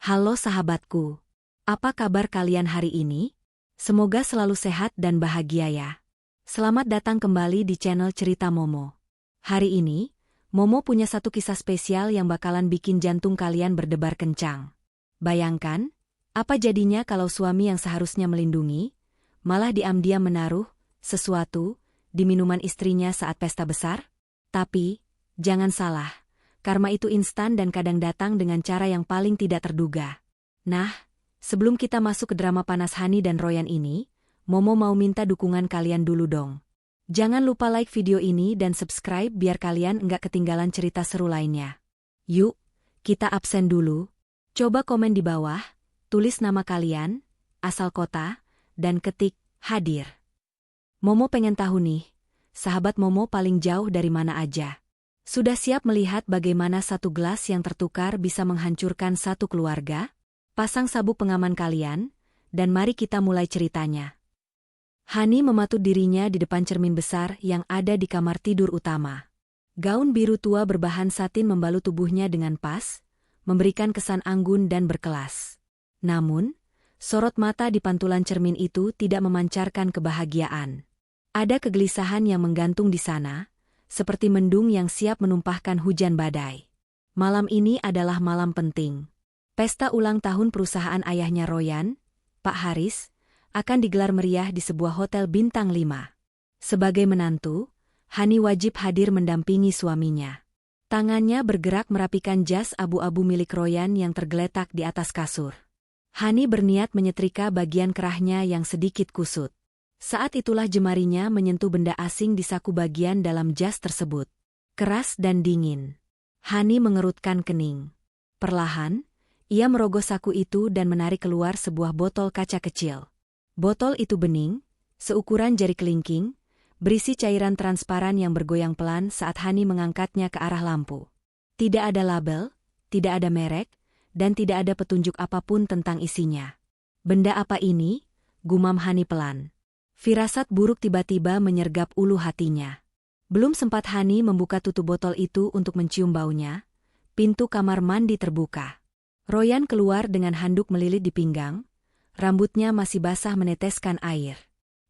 Halo sahabatku, apa kabar kalian hari ini? Semoga selalu sehat dan bahagia ya. Selamat datang kembali di channel Cerita Momo. Hari ini, Momo punya satu kisah spesial yang bakalan bikin jantung kalian berdebar kencang. Bayangkan, apa jadinya kalau suami yang seharusnya melindungi, malah diam-diam menaruh sesuatu di minuman istrinya saat pesta besar? Tapi, jangan salah. Karma itu instan dan kadang datang dengan cara yang paling tidak terduga. Nah, sebelum kita masuk ke drama panas Hani dan Royan ini, Momo mau minta dukungan kalian dulu dong. Jangan lupa like video ini dan subscribe biar kalian nggak ketinggalan cerita seru lainnya. Yuk, kita absen dulu. Coba komen di bawah, tulis nama kalian, asal kota, dan ketik hadir. Momo pengen tahu nih, sahabat Momo paling jauh dari mana aja. Sudah siap melihat bagaimana satu gelas yang tertukar bisa menghancurkan satu keluarga? Pasang sabuk pengaman kalian, dan mari kita mulai ceritanya. Hani mematut dirinya di depan cermin besar yang ada di kamar tidur utama. Gaun biru tua berbahan satin membalut tubuhnya dengan pas, memberikan kesan anggun dan berkelas. Namun, sorot mata di pantulan cermin itu tidak memancarkan kebahagiaan. Ada kegelisahan yang menggantung di sana, seperti mendung yang siap menumpahkan hujan badai. Malam ini adalah malam penting. Pesta ulang tahun perusahaan ayahnya Royan, Pak Haris, akan digelar meriah di sebuah hotel bintang 5. Sebagai menantu, Hani wajib hadir mendampingi suaminya. Tangannya bergerak merapikan jas abu-abu milik Royan yang tergeletak di atas kasur. Hani berniat menyetrika bagian kerahnya yang sedikit kusut. Saat itulah jemarinya menyentuh benda asing di saku bagian dalam jas tersebut. Keras dan dingin. Hani mengerutkan kening. Perlahan, ia merogoh saku itu dan menarik keluar sebuah botol kaca kecil. Botol itu bening, seukuran jari kelingking, berisi cairan transparan yang bergoyang pelan saat Hani mengangkatnya ke arah lampu. Tidak ada label, tidak ada merek, dan tidak ada petunjuk apapun tentang isinya. Benda apa ini? Gumam Hani pelan. Firasat buruk tiba-tiba menyergap ulu hatinya. Belum sempat Hani membuka tutup botol itu untuk mencium baunya, pintu kamar mandi terbuka. Royan keluar dengan handuk melilit di pinggang, rambutnya masih basah meneteskan air.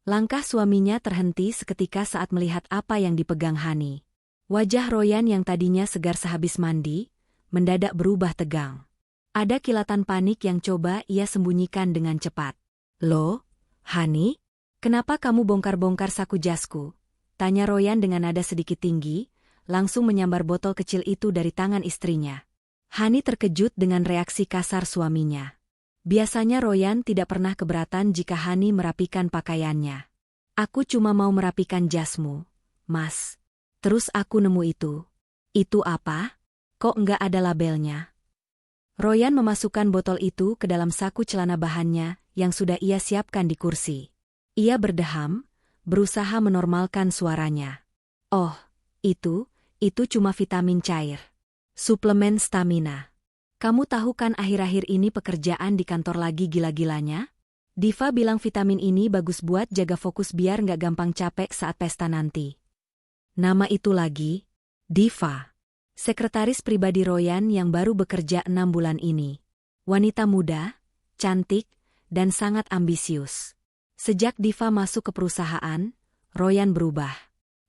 Langkah suaminya terhenti seketika saat melihat apa yang dipegang Hani. Wajah Royan yang tadinya segar sehabis mandi, mendadak berubah tegang. Ada kilatan panik yang coba ia sembunyikan dengan cepat. "Loh, Hani? Kenapa kamu bongkar-bongkar saku jasku?" tanya Royan dengan nada sedikit tinggi, langsung menyambar botol kecil itu dari tangan istrinya. Hani terkejut dengan reaksi kasar suaminya. Biasanya Royan tidak pernah keberatan jika Hani merapikan pakaiannya. "Aku cuma mau merapikan jasmu, Mas. Terus aku nemu itu. Itu apa? Kok nggak ada labelnya?" Royan memasukkan botol itu ke dalam saku celana bahannya yang sudah ia siapkan di kursi. Ia berdeham, berusaha menormalkan suaranya. "Oh, itu cuma vitamin cair. Suplemen stamina. Kamu tahu kan akhir-akhir ini pekerjaan di kantor lagi gila-gilanya? Diva bilang vitamin ini bagus buat jaga fokus biar nggak gampang capek saat pesta nanti." Nama itu lagi? Diva. Sekretaris pribadi Royan yang baru bekerja 6 bulan ini. Wanita muda, cantik, dan sangat ambisius. Sejak Diva masuk ke perusahaan, Royan berubah.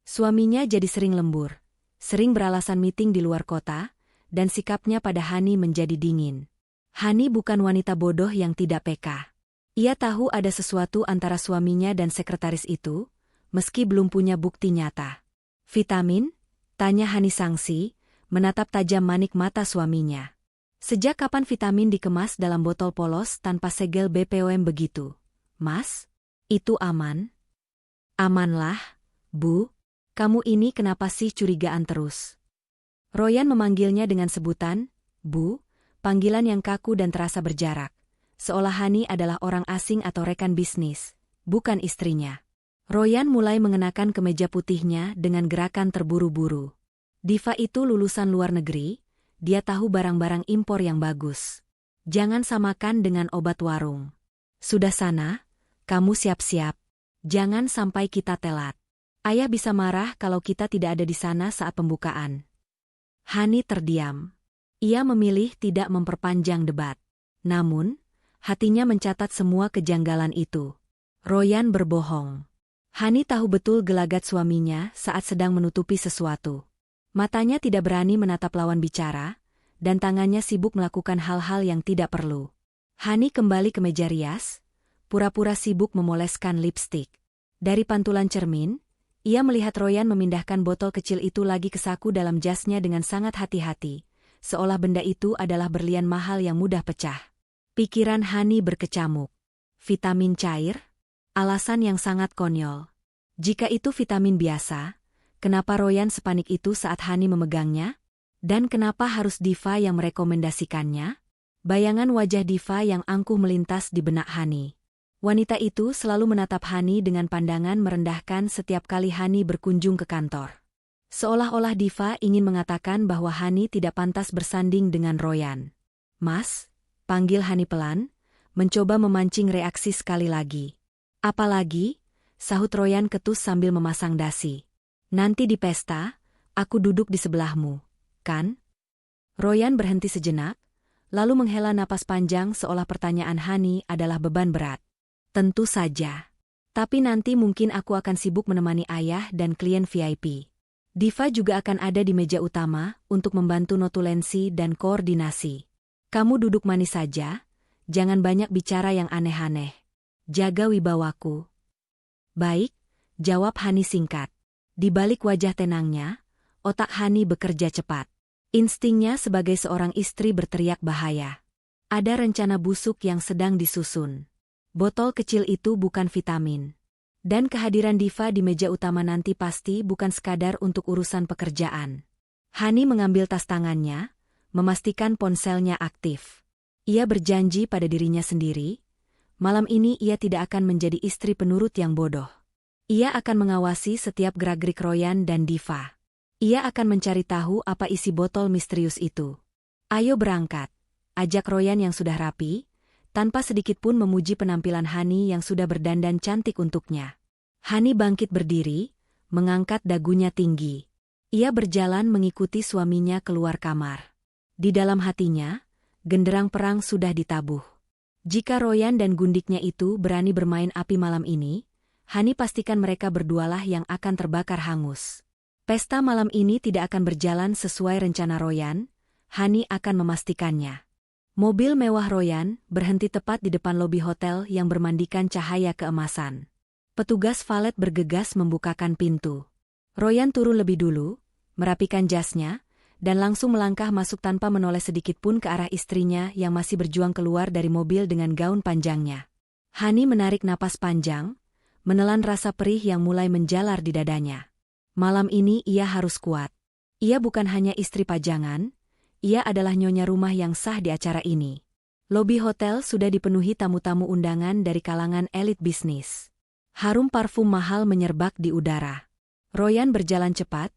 Suaminya jadi sering lembur, sering beralasan meeting di luar kota, dan sikapnya pada Hani menjadi dingin. Hani bukan wanita bodoh yang tidak peka. Ia tahu ada sesuatu antara suaminya dan sekretaris itu, meski belum punya bukti nyata. "Vitamin?" tanya Hani sangsi, menatap tajam manik mata suaminya. "Sejak kapan vitamin dikemas dalam botol polos tanpa segel BPOM begitu, Mas? Itu aman?" "Amanlah, Bu. Kamu ini kenapa sih curigaan terus?" Royan memanggilnya dengan sebutan, Bu, panggilan yang kaku dan terasa berjarak. Seolah Hani adalah orang asing atau rekan bisnis, bukan istrinya. Royan mulai mengenakan kemeja putihnya dengan gerakan terburu-buru. Diva itu lulusan luar negeri, dia tahu barang-barang impor yang bagus. Jangan samakan dengan obat warung. Sudah sana, kamu siap-siap. Jangan sampai kita telat. Ayah bisa marah kalau kita tidak ada di sana saat pembukaan. Hani terdiam. Ia memilih tidak memperpanjang debat. Namun, hatinya mencatat semua kejanggalan itu. Royan berbohong. Hani tahu betul gelagat suaminya saat sedang menutupi sesuatu. Matanya tidak berani menatap lawan bicara, dan tangannya sibuk melakukan hal-hal yang tidak perlu. Hani kembali ke meja rias, pura-pura sibuk memoleskan lipstik. Dari pantulan cermin, ia melihat Royan memindahkan botol kecil itu lagi ke saku dalam jasnya dengan sangat hati-hati, seolah benda itu adalah berlian mahal yang mudah pecah. Pikiran Hani berkecamuk. Vitamin cair? Alasan yang sangat konyol. Jika itu vitamin biasa, kenapa Royan sepanik itu saat Hani memegangnya? Dan kenapa harus Diva yang merekomendasikannya? Bayangan wajah Diva yang angkuh melintas di benak Hani. Wanita itu selalu menatap Hani dengan pandangan merendahkan setiap kali Hani berkunjung ke kantor. Seolah-olah Diva ingin mengatakan bahwa Hani tidak pantas bersanding dengan Royan. "Mas," panggil Hani pelan, mencoba memancing reaksi sekali lagi. "Apalagi?" sahut Royan ketus sambil memasang dasi. "Nanti di pesta, aku duduk di sebelahmu, kan?" Royan berhenti sejenak, lalu menghela napas panjang seolah pertanyaan Hani adalah beban berat. "Tentu saja. Tapi nanti mungkin aku akan sibuk menemani ayah dan klien VIP. Diva juga akan ada di meja utama untuk membantu notulensi dan koordinasi. Kamu duduk manis saja, jangan banyak bicara yang aneh-aneh. Jaga wibawaku." "Baik," jawab Hani singkat. Di balik wajah tenangnya, otak Hani bekerja cepat. Instingnya sebagai seorang istri berteriak bahaya. Ada rencana busuk yang sedang disusun. Botol kecil itu bukan vitamin. Dan kehadiran Diva di meja utama nanti pasti bukan sekadar untuk urusan pekerjaan. Hani mengambil tas tangannya, memastikan ponselnya aktif. Ia berjanji pada dirinya sendiri, malam ini ia tidak akan menjadi istri penurut yang bodoh. Ia akan mengawasi setiap gerak-gerik Royan dan Diva. Ia akan mencari tahu apa isi botol misterius itu. "Ayo berangkat," ajak Royan yang sudah rapi, tanpa sedikit pun memuji penampilan Hani yang sudah berdandan cantik untuknya. Hani bangkit berdiri, mengangkat dagunya tinggi. Ia berjalan mengikuti suaminya keluar kamar. Di dalam hatinya, genderang perang sudah ditabuh. Jika Royan dan gundiknya itu berani bermain api malam ini, Hani pastikan mereka berdualah yang akan terbakar hangus. Pesta malam ini tidak akan berjalan sesuai rencana Royan, Hani akan memastikannya. Mobil mewah Royan berhenti tepat di depan lobi hotel yang bermandikan cahaya keemasan. Petugas valet bergegas membukakan pintu. Royan turun lebih dulu, merapikan jasnya, dan langsung melangkah masuk tanpa menoleh sedikit pun ke arah istrinya yang masih berjuang keluar dari mobil dengan gaun panjangnya. Hani menarik napas panjang, menelan rasa perih yang mulai menjalar di dadanya. Malam ini ia harus kuat. Ia bukan hanya istri pajangan, ia adalah nyonya rumah yang sah di acara ini. Lobi hotel sudah dipenuhi tamu-tamu undangan dari kalangan elit bisnis. Harum parfum mahal menyerbak di udara. Royan berjalan cepat,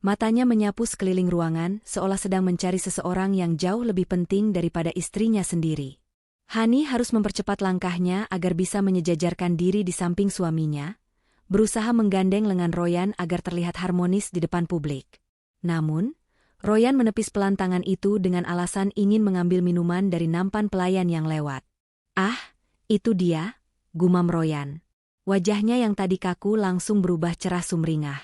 matanya menyapu sekeliling ruangan seolah sedang mencari seseorang yang jauh lebih penting daripada istrinya sendiri. Hani harus mempercepat langkahnya agar bisa menyejajarkan diri di samping suaminya, berusaha menggandeng lengan Royan agar terlihat harmonis di depan publik. Namun, Royan menepis pelan tangan itu dengan alasan ingin mengambil minuman dari nampan pelayan yang lewat. "Ah, itu dia," gumam Royan. Wajahnya yang tadi kaku langsung berubah cerah sumringah.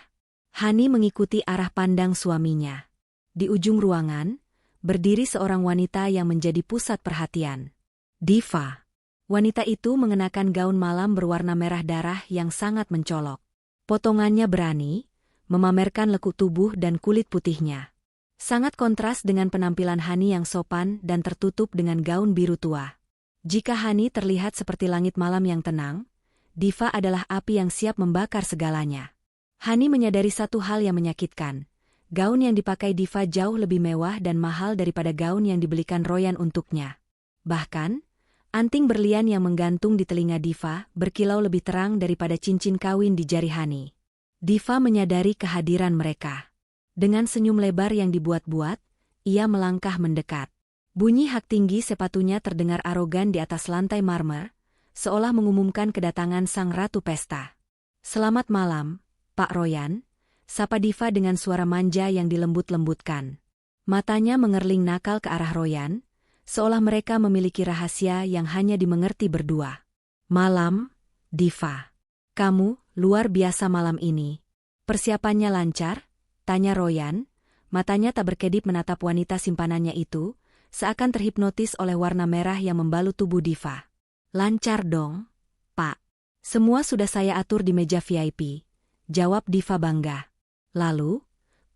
Hani mengikuti arah pandang suaminya. Di ujung ruangan, berdiri seorang wanita yang menjadi pusat perhatian. Diva. Wanita itu mengenakan gaun malam berwarna merah darah yang sangat mencolok. Potongannya berani, memamerkan lekuk tubuh dan kulit putihnya. Sangat kontras dengan penampilan Hani yang sopan dan tertutup dengan gaun biru tua. Jika Hani terlihat seperti langit malam yang tenang, Diva adalah api yang siap membakar segalanya. Hani menyadari satu hal yang menyakitkan. Gaun yang dipakai Diva jauh lebih mewah dan mahal daripada gaun yang dibelikan Royan untuknya. Bahkan, anting berlian yang menggantung di telinga Diva berkilau lebih terang daripada cincin kawin di jari Hani. Diva menyadari kehadiran mereka. Dengan senyum lebar yang dibuat-buat, ia melangkah mendekat. Bunyi hak tinggi sepatunya terdengar arogan di atas lantai marmer, seolah mengumumkan kedatangan sang ratu pesta. "Selamat malam, Pak Royan," sapa Diva dengan suara manja yang dilembut-lembutkan. Matanya mengerling nakal ke arah Royan, seolah mereka memiliki rahasia yang hanya dimengerti berdua. Malam, Diva. Kamu, luar biasa malam ini. Persiapannya lancar? Tanya Royan, matanya tak berkedip menatap wanita simpanannya itu, seakan terhipnotis oleh warna merah yang membalut tubuh Diva. Lancar dong, Pak. Semua sudah saya atur di meja VIP, jawab Diva bangga. Lalu,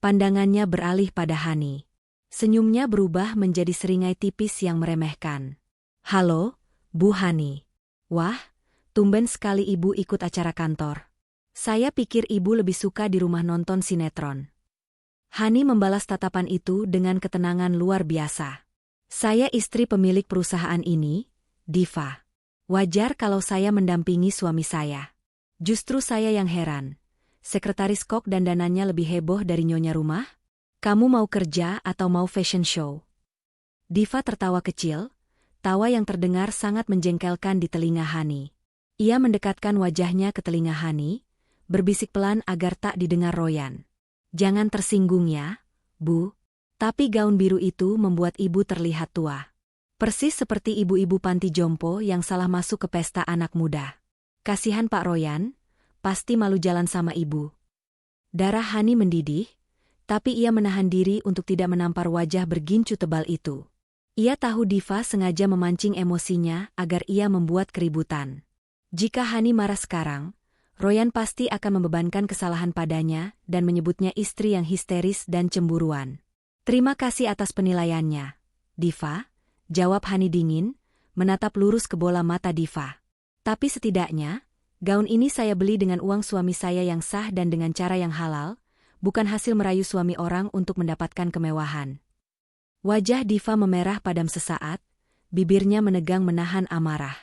pandangannya beralih pada Hani. Senyumnya berubah menjadi seringai tipis yang meremehkan. Halo, Bu Hani. Wah, tumben sekali ibu ikut acara kantor. Saya pikir ibu lebih suka di rumah nonton sinetron. Hani membalas tatapan itu dengan ketenangan luar biasa. Saya istri pemilik perusahaan ini, Diva. Wajar kalau saya mendampingi suami saya. Justru saya yang heran. Sekretaris kok dan danannya lebih heboh dari nyonya rumah? Kamu mau kerja atau mau fashion show? Diva tertawa kecil, tawa yang terdengar sangat menjengkelkan di telinga Hani. Ia mendekatkan wajahnya ke telinga Hani, berbisik pelan agar tak didengar Royan. Jangan tersinggung ya, Bu. Tapi gaun biru itu membuat ibu terlihat tua. Persis seperti ibu-ibu panti jompo yang salah masuk ke pesta anak muda. Kasihan Pak Royan, pasti malu jalan sama ibu. Darah Hani mendidih, tapi ia menahan diri untuk tidak menampar wajah bergincu tebal itu. Ia tahu Diva sengaja memancing emosinya agar ia membuat keributan. Jika Hani marah sekarang, Royan pasti akan membebankan kesalahan padanya dan menyebutnya istri yang histeris dan cemburuan. Terima kasih atas penilaiannya, Diva, jawab Hani dingin, menatap lurus ke bola mata Diva. Tapi setidaknya, gaun ini saya beli dengan uang suami saya yang sah dan dengan cara yang halal, bukan hasil merayu suami orang untuk mendapatkan kemewahan. Wajah Diva memerah padam sesaat, bibirnya menegang menahan amarah.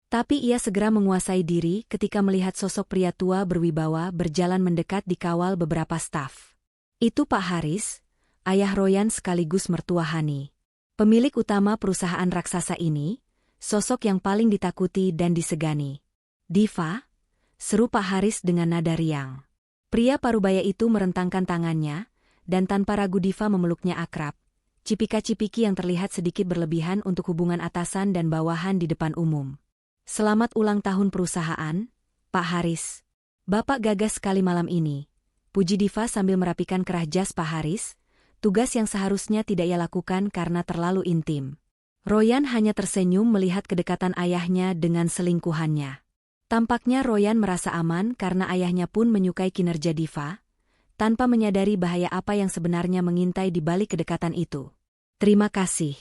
Tapi ia segera menguasai diri ketika melihat sosok pria tua berwibawa berjalan mendekat dikawal beberapa staf. Itu Pak Haris, ayah Royan sekaligus mertua Hani. Pemilik utama perusahaan raksasa ini, sosok yang paling ditakuti dan disegani. Diva, seru Pak Haris dengan nada riang. Pria parubaya itu merentangkan tangannya, dan tanpa ragu Diva memeluknya akrab. Cipika-cipiki yang terlihat sedikit berlebihan untuk hubungan atasan dan bawahan di depan umum. Selamat ulang tahun perusahaan, Pak Haris. Bapak gagah sekali malam ini. Puji Diva sambil merapikan kerah jas Pak Haris, tugas yang seharusnya tidak ia lakukan karena terlalu intim. Royan hanya tersenyum melihat kedekatan ayahnya dengan selingkuhannya. Tampaknya Royan merasa aman karena ayahnya pun menyukai kinerja Diva, tanpa menyadari bahaya apa yang sebenarnya mengintai di balik kedekatan itu. Terima kasih,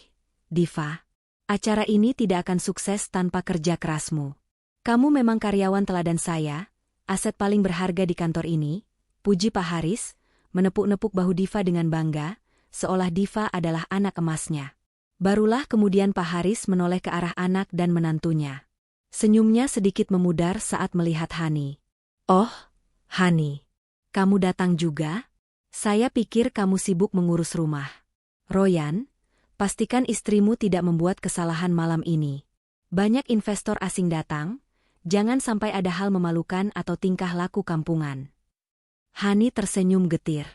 Diva. Acara ini tidak akan sukses tanpa kerja kerasmu. Kamu memang karyawan teladan saya, aset paling berharga di kantor ini, puji Pak Haris, menepuk-nepuk bahu Diva dengan bangga, seolah Diva adalah anak emasnya. Barulah kemudian Pak Haris menoleh ke arah anak dan menantunya. Senyumnya sedikit memudar saat melihat Hani. Oh, Hani. Kamu datang juga? Saya pikir kamu sibuk mengurus rumah. Royan, pastikan istrimu tidak membuat kesalahan malam ini. Banyak investor asing datang, jangan sampai ada hal memalukan atau tingkah laku kampungan. Hani tersenyum getir.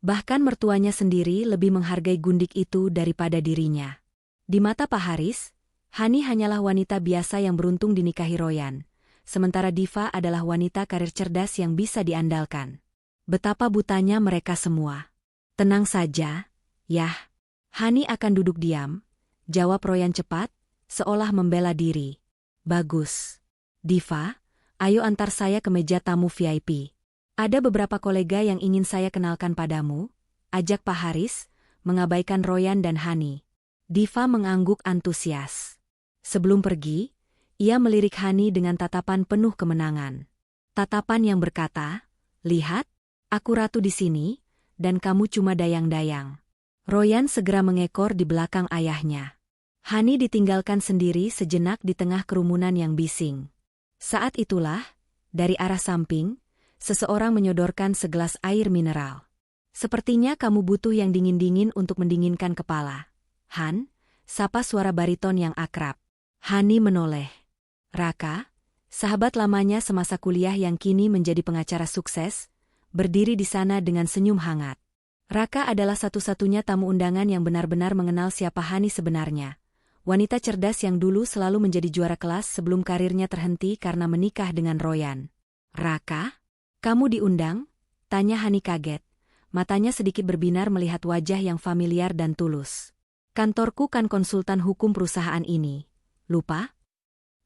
Bahkan mertuanya sendiri lebih menghargai gundik itu daripada dirinya. Di mata Pak Haris, Hani hanyalah wanita biasa yang beruntung dinikahi Royan, sementara Diva adalah wanita karir cerdas yang bisa diandalkan. Betapa butanya mereka semua. Tenang saja, yah. Hani akan duduk diam, jawab Royan cepat, seolah membela diri. Bagus. Diva, ayo antar saya ke meja tamu VIP. Ada beberapa kolega yang ingin saya kenalkan padamu, ajak Pak Haris, mengabaikan Royan dan Hani. Diva mengangguk antusias. Sebelum pergi, ia melirik Hani dengan tatapan penuh kemenangan. Tatapan yang berkata, lihat, aku ratu di sini, dan kamu cuma dayang-dayang. Royan segera mengekor di belakang ayahnya. Hani ditinggalkan sendiri sejenak di tengah kerumunan yang bising. Saat itulah, dari arah samping, seseorang menyodorkan segelas air mineral. Sepertinya kamu butuh yang dingin-dingin untuk mendinginkan kepala. Han, sapa suara bariton yang akrab. Hani menoleh. Raka, sahabat lamanya semasa kuliah yang kini menjadi pengacara sukses, berdiri di sana dengan senyum hangat. Raka adalah satu-satunya tamu undangan yang benar-benar mengenal siapa Hani sebenarnya. wanita cerdas yang dulu selalu menjadi juara kelas sebelum karirnya terhenti karena menikah dengan Royan. "Raka? Kamu diundang?" tanya Hani kaget. Matanya sedikit berbinar melihat wajah yang familiar dan tulus. "Kantorku kan konsultan hukum perusahaan ini. Lupa?"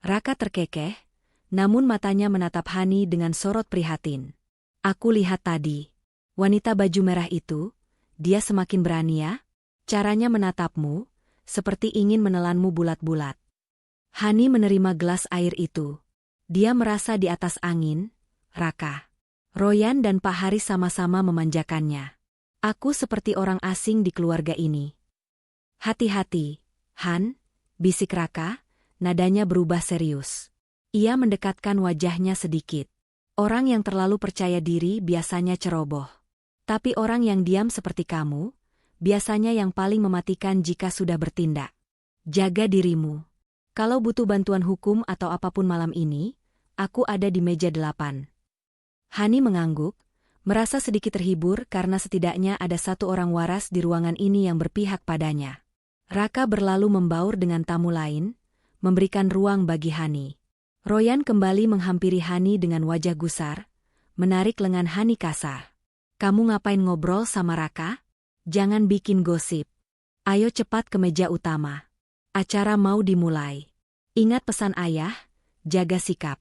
Raka terkekeh, namun matanya menatap Hani dengan sorot prihatin. "Aku lihat tadi. Wanita baju merah itu, dia semakin berani ya? Caranya menatapmu, seperti ingin menelanmu bulat-bulat." Hani menerima gelas air itu. Dia merasa di atas angin. "Raka. Royan dan Pak Haris sama-sama memanjakannya. Aku seperti orang asing di keluarga ini." "Hati-hati, Han," bisik Raka, nadanya berubah serius. Ia mendekatkan wajahnya sedikit. "Orang yang terlalu percaya diri biasanya ceroboh. Tapi orang yang diam seperti kamu, biasanya yang paling mematikan jika sudah bertindak. Jaga dirimu. Kalau butuh bantuan hukum atau apapun malam ini, aku ada di meja 8. Hani mengangguk, merasa sedikit terhibur karena setidaknya ada satu orang waras di ruangan ini yang berpihak padanya. Raka berlalu membaur dengan tamu lain, memberikan ruang bagi Hani. Royan kembali menghampiri Hani dengan wajah gusar, menarik lengan Hani kasar. "Kamu ngapain ngobrol sama Raka? Jangan bikin gosip. Ayo cepat ke meja utama. Acara mau dimulai. Ingat pesan ayah, jaga sikap."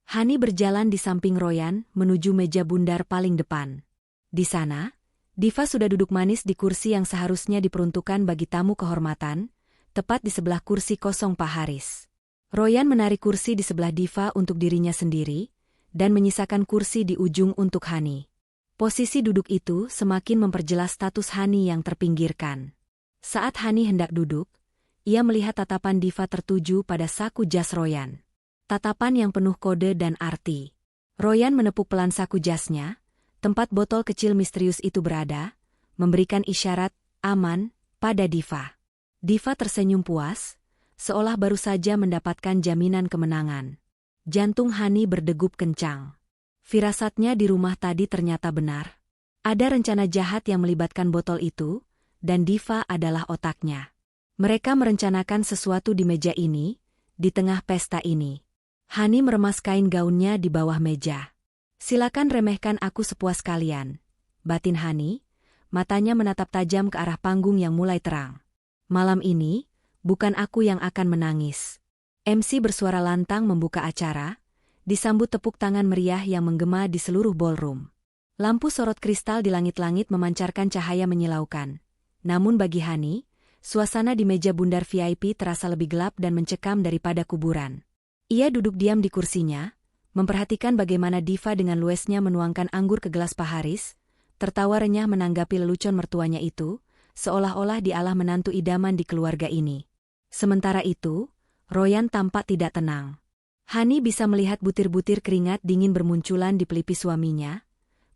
Hani berjalan di samping Royan menuju meja bundar paling depan. Di sana, Diva sudah duduk manis di kursi yang seharusnya diperuntukkan bagi tamu kehormatan, tepat di sebelah kursi kosong Pak Haris. Royan menarik kursi di sebelah Diva untuk dirinya sendiri, dan menyisakan kursi di ujung untuk Hani. Posisi duduk itu semakin memperjelas status Hani yang terpinggirkan. Saat Hani hendak duduk, ia melihat tatapan Diva tertuju pada saku jas Royan. Tatapan yang penuh kode dan arti. Royan menepuk pelan saku jasnya, tempat botol kecil misterius itu berada, memberikan isyarat aman pada Diva. Diva tersenyum puas, seolah baru saja mendapatkan jaminan kemenangan. Jantung Hani berdegup kencang. Firasatnya di rumah tadi ternyata benar. Ada rencana jahat yang melibatkan botol itu, dan Diva adalah otaknya. Mereka merencanakan sesuatu di meja ini, di tengah pesta ini. Hani meremas kain gaunnya di bawah meja. "Silakan remehkan aku sepuas kalian," batin Hani, matanya menatap tajam ke arah panggung yang mulai terang. "Malam ini, bukan aku yang akan menangis." MC bersuara lantang membuka acara, disambut tepuk tangan meriah yang menggema di seluruh ballroom. Lampu sorot kristal di langit-langit memancarkan cahaya menyilaukan. Namun bagi Hani, suasana di meja bundar VIP terasa lebih gelap dan mencekam daripada kuburan. Ia duduk diam di kursinya, memperhatikan bagaimana Diva dengan luasnya menuangkan anggur ke gelas Pak Haris, tertawa renyah menanggapi lelucon mertuanya itu, seolah-olah dialah menantu idaman di keluarga ini. Sementara itu, Royan tampak tidak tenang. Hani bisa melihat butir-butir keringat dingin bermunculan di pelipis suaminya,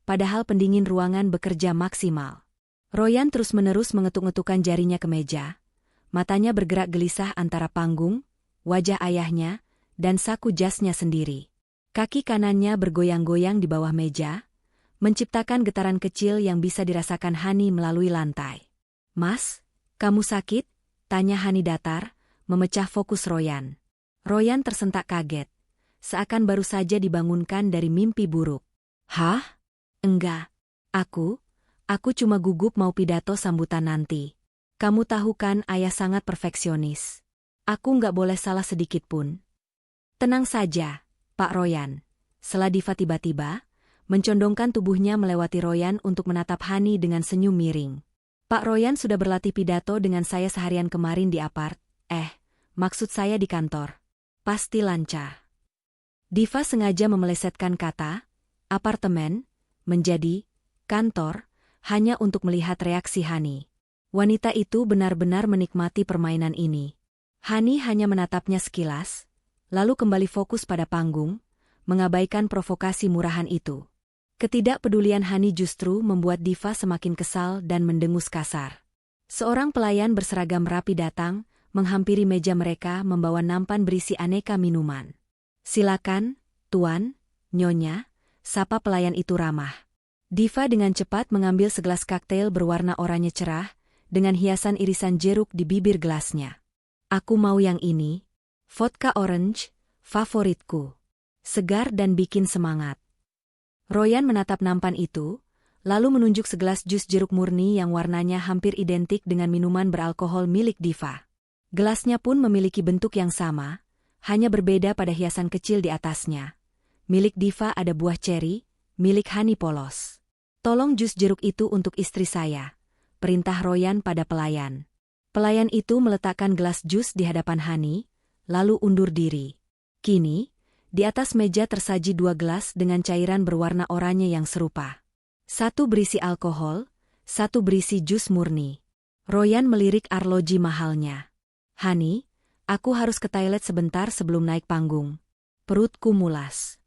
padahal pendingin ruangan bekerja maksimal. Royan terus-menerus mengetuk-ngetukkan jarinya ke meja, matanya bergerak gelisah antara panggung, wajah ayahnya, dan saku jasnya sendiri. Kaki kanannya bergoyang-goyang di bawah meja, menciptakan getaran kecil yang bisa dirasakan Hani melalui lantai. "Mas, kamu sakit?" tanya Hani datar, memecah fokus Royan. Royan tersentak kaget, seakan baru saja dibangunkan dari mimpi buruk. "Hah? Enggak. Aku cuma gugup mau pidato sambutan nanti. Kamu tahu kan ayah sangat perfeksionis. Aku nggak boleh salah sedikit pun." "Tenang saja, Pak Royan." Sela Diva tiba-tiba, mencondongkan tubuhnya melewati Royan untuk menatap Hani dengan senyum miring. "Pak Royan sudah berlatih pidato dengan saya seharian kemarin di apart, maksud saya di kantor. Pasti lancar." Diva sengaja memelesetkan kata apartemen menjadi kantor hanya untuk melihat reaksi Hani. Wanita itu benar-benar menikmati permainan ini. Hani hanya menatapnya sekilas, lalu kembali fokus pada panggung, mengabaikan provokasi murahan itu. Ketidakpedulian Hani justru membuat Diva semakin kesal dan mendengus kasar. Seorang pelayan berseragam rapi datang, menghampiri meja mereka membawa nampan berisi aneka minuman. "Silakan, Tuan, Nyonya," sapa pelayan itu ramah. Diva dengan cepat mengambil segelas koktail berwarna oranye cerah, dengan hiasan irisan jeruk di bibir gelasnya. Aku mau yang ini. Vodka orange, favoritku. Segar dan bikin semangat. Royan menatap nampan itu, lalu menunjuk segelas jus jeruk murni yang warnanya hampir identik dengan minuman beralkohol milik Diva. Gelasnya pun memiliki bentuk yang sama, hanya berbeda pada hiasan kecil di atasnya. Milik Diva ada buah ceri, milik Hani polos. Tolong jus jeruk itu untuk istri saya, perintah Royan pada pelayan. Pelayan itu meletakkan gelas jus di hadapan Hani, lalu undur diri. Kini, di atas meja tersaji 2 gelas dengan cairan berwarna oranye yang serupa. Satu berisi alkohol, satu berisi jus murni. Royan melirik arloji mahalnya. Hani, aku harus ke toilet sebentar sebelum naik panggung. Perutku mulas.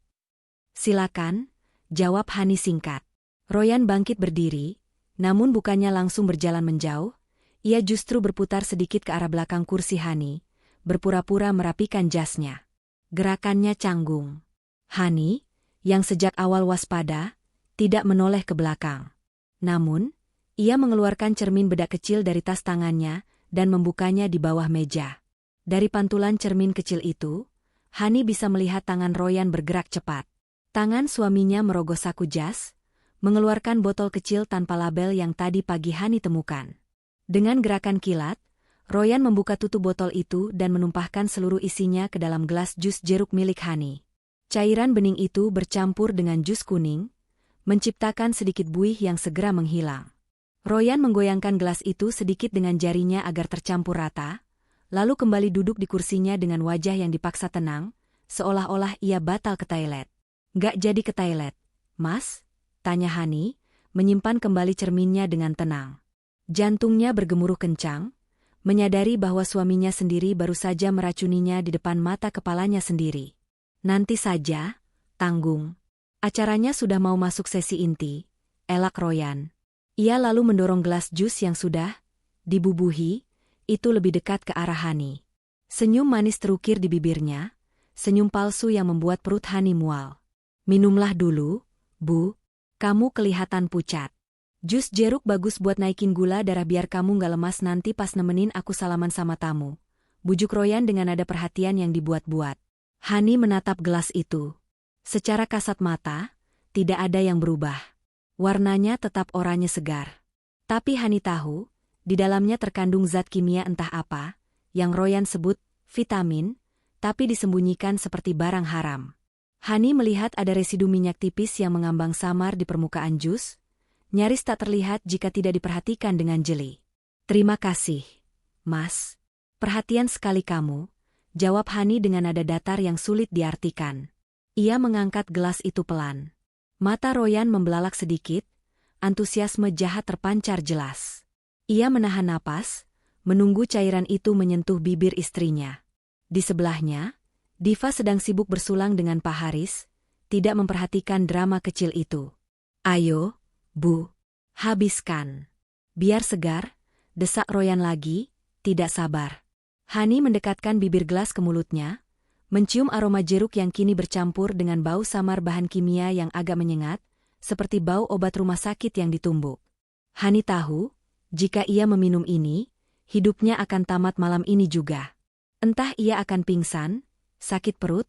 Silakan, jawab Hani singkat. Royan bangkit berdiri, namun bukannya langsung berjalan menjauh, ia justru berputar sedikit ke arah belakang kursi Hani, berpura-pura merapikan jasnya. Gerakannya canggung. Hani, yang sejak awal waspada, tidak menoleh ke belakang. Namun, ia mengeluarkan cermin bedak kecil dari tas tangannya dan membukanya di bawah meja. Dari pantulan cermin kecil itu, Hani bisa melihat tangan Royan bergerak cepat. Tangan suaminya merogoh saku jas, mengeluarkan botol kecil tanpa label yang tadi pagi Hani temukan. Dengan gerakan kilat, Royan membuka tutup botol itu dan menumpahkan seluruh isinya ke dalam gelas jus jeruk milik Hani. Cairan bening itu bercampur dengan jus kuning, menciptakan sedikit buih yang segera menghilang. Royan menggoyangkan gelas itu sedikit dengan jarinya agar tercampur rata, lalu kembali duduk di kursinya dengan wajah yang dipaksa tenang, seolah-olah ia batal ke toilet. Nggak jadi ke toilet, Mas? Tanya Hani, menyimpan kembali cerminnya dengan tenang. Jantungnya bergemuruh kencang, menyadari bahwa suaminya sendiri baru saja meracuninya di depan mata kepalanya sendiri. Nanti saja, tanggung. Acaranya sudah mau masuk sesi inti, elak Royan. Ia lalu mendorong gelas jus yang sudah dibubuhi, itu lebih dekat ke arah Hani. Senyum manis terukir di bibirnya, senyum palsu yang membuat perut Hani mual. Minumlah dulu, Bu. Kamu kelihatan pucat. Jus jeruk bagus buat naikin gula darah biar kamu nggak lemas nanti pas nemenin aku salaman sama tamu. Bujuk Royan dengan nada perhatian yang dibuat-buat. Hani menatap gelas itu. Secara kasat mata, tidak ada yang berubah. Warnanya tetap oranye segar. Tapi Hani tahu, di dalamnya terkandung zat kimia entah apa, yang Royan sebut vitamin, tapi disembunyikan seperti barang haram. Hani melihat ada residu minyak tipis yang mengambang samar di permukaan jus, nyaris tak terlihat jika tidak diperhatikan dengan jeli. Terima kasih, Mas. Perhatian sekali kamu, jawab Hani dengan nada datar yang sulit diartikan. Ia mengangkat gelas itu pelan. Mata Royan membelalak sedikit, antusiasme jahat terpancar jelas. Ia menahan napas, menunggu cairan itu menyentuh bibir istrinya. Di sebelahnya, Diva sedang sibuk bersulang dengan Pak Haris, tidak memperhatikan drama kecil itu. Ayo, Bu, habiskan. Biar segar, desak Royan lagi, tidak sabar. Hani mendekatkan bibir gelas ke mulutnya, mencium aroma jeruk yang kini bercampur dengan bau samar bahan kimia yang agak menyengat, seperti bau obat rumah sakit yang ditumbuk. Hani tahu, jika ia meminum ini, hidupnya akan tamat malam ini juga. Entah ia akan pingsan, sakit perut,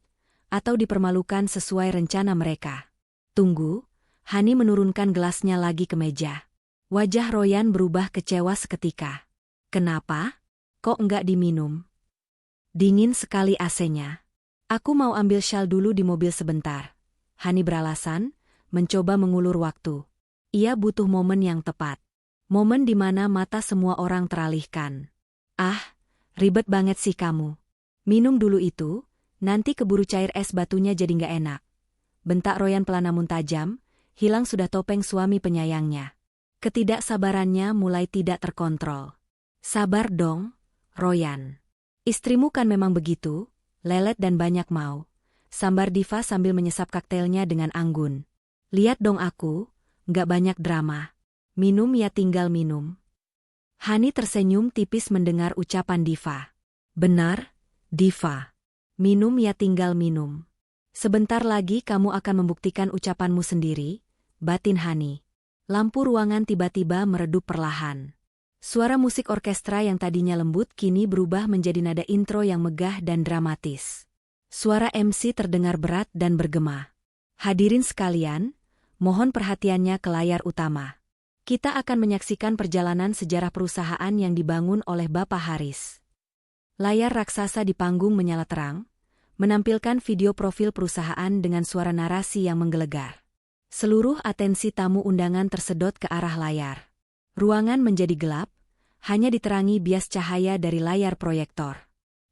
atau dipermalukan sesuai rencana mereka. Tunggu, Hani menurunkan gelasnya lagi ke meja. Wajah Royan berubah kecewa seketika. Kenapa? Kok enggak diminum? Dingin sekali AC-nya. Aku mau ambil syal dulu di mobil sebentar. Hani beralasan, mencoba mengulur waktu. Ia butuh momen yang tepat. Momen di mana mata semua orang teralihkan. Ah, ribet banget sih kamu. Minum dulu itu, nanti keburu cair es batunya jadi nggak enak. Bentak Royan pelan namun tajam, hilang sudah topeng suami penyayangnya. Ketidaksabarannya mulai tidak terkontrol. Sabar dong, Royan. Istrimu kan memang begitu, lelet dan banyak mau. Sambar Diva sambil menyesap koktailnya dengan anggun. Lihat dong aku, nggak banyak drama. Minum ya tinggal minum. Hani tersenyum tipis mendengar ucapan Diva. Benar, Diva. Minum ya tinggal minum. Sebentar lagi kamu akan membuktikan ucapanmu sendiri, batin Hani. Lampu ruangan tiba-tiba meredup perlahan. Suara musik orkestra yang tadinya lembut kini berubah menjadi nada intro yang megah dan dramatis. Suara MC terdengar berat dan bergema. Hadirin sekalian, mohon perhatiannya ke layar utama. Kita akan menyaksikan perjalanan sejarah perusahaan yang dibangun oleh Bapak Haris. Layar raksasa di panggung menyala terang, menampilkan video profil perusahaan dengan suara narasi yang menggelegar. Seluruh atensi tamu undangan tersedot ke arah layar. Ruangan menjadi gelap, hanya diterangi bias cahaya dari layar proyektor.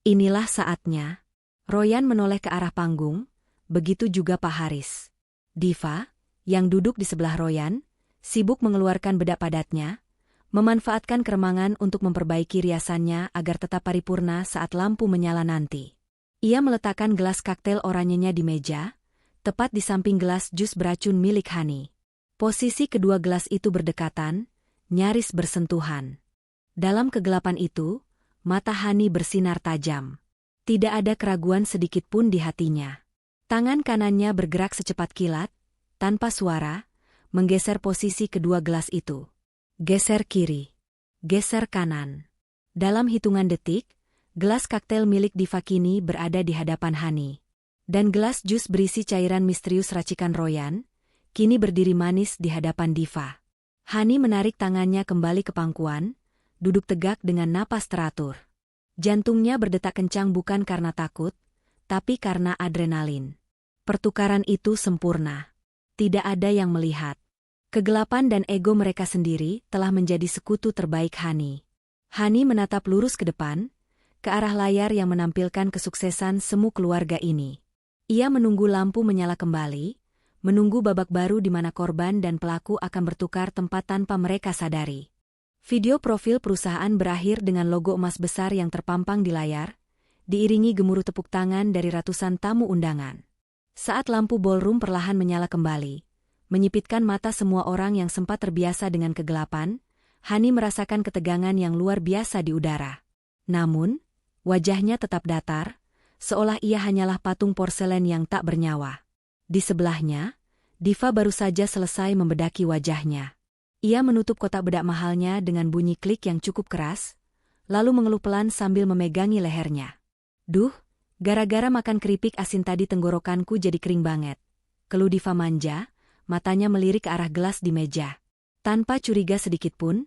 Inilah saatnya. Royan menoleh ke arah panggung, begitu juga Pak Haris. Diva, yang duduk di sebelah Royan, sibuk mengeluarkan bedak padatnya, memanfaatkan keremangan untuk memperbaiki riasannya agar tetap paripurna saat lampu menyala nanti. Ia meletakkan gelas kaktail oranyenya di meja, tepat di samping gelas jus beracun milik Hani. Posisi kedua gelas itu berdekatan, nyaris bersentuhan. Dalam kegelapan itu, mata Hani bersinar tajam. Tidak ada keraguan sedikit pun di hatinya. Tangan kanannya bergerak secepat kilat, tanpa suara, menggeser posisi kedua gelas itu. Geser kiri. Geser kanan. Dalam hitungan detik, gelas kaktail milik Diva kini berada di hadapan Hani. Dan gelas jus berisi cairan misterius racikan Royan, kini berdiri manis di hadapan Diva. Hani menarik tangannya kembali ke pangkuan, duduk tegak dengan napas teratur. Jantungnya berdetak kencang bukan karena takut, tapi karena adrenalin. Pertukaran itu sempurna. Tidak ada yang melihat. Kegelapan dan ego mereka sendiri telah menjadi sekutu terbaik Hani. Hani menatap lurus ke depan, ke arah layar yang menampilkan kesuksesan semu keluarga ini. Ia menunggu lampu menyala kembali, menunggu babak baru di mana korban dan pelaku akan bertukar tempat tanpa mereka sadari. Video profil perusahaan berakhir dengan logo emas besar yang terpampang di layar, diiringi gemuruh tepuk tangan dari ratusan tamu undangan. Saat lampu ballroom perlahan menyala kembali, menyipitkan mata semua orang yang sempat terbiasa dengan kegelapan, Hani merasakan ketegangan yang luar biasa di udara. Namun, wajahnya tetap datar, seolah ia hanyalah patung porselen yang tak bernyawa. Di sebelahnya, Diva baru saja selesai membedaki wajahnya. Ia menutup kotak bedak mahalnya dengan bunyi klik yang cukup keras, lalu mengeluh pelan sambil memegangi lehernya. Duh, gara-gara makan keripik asin tadi tenggorokanku jadi kering banget. Keluh Diva manja, matanya melirik ke arah gelas di meja. Tanpa curiga sedikit pun,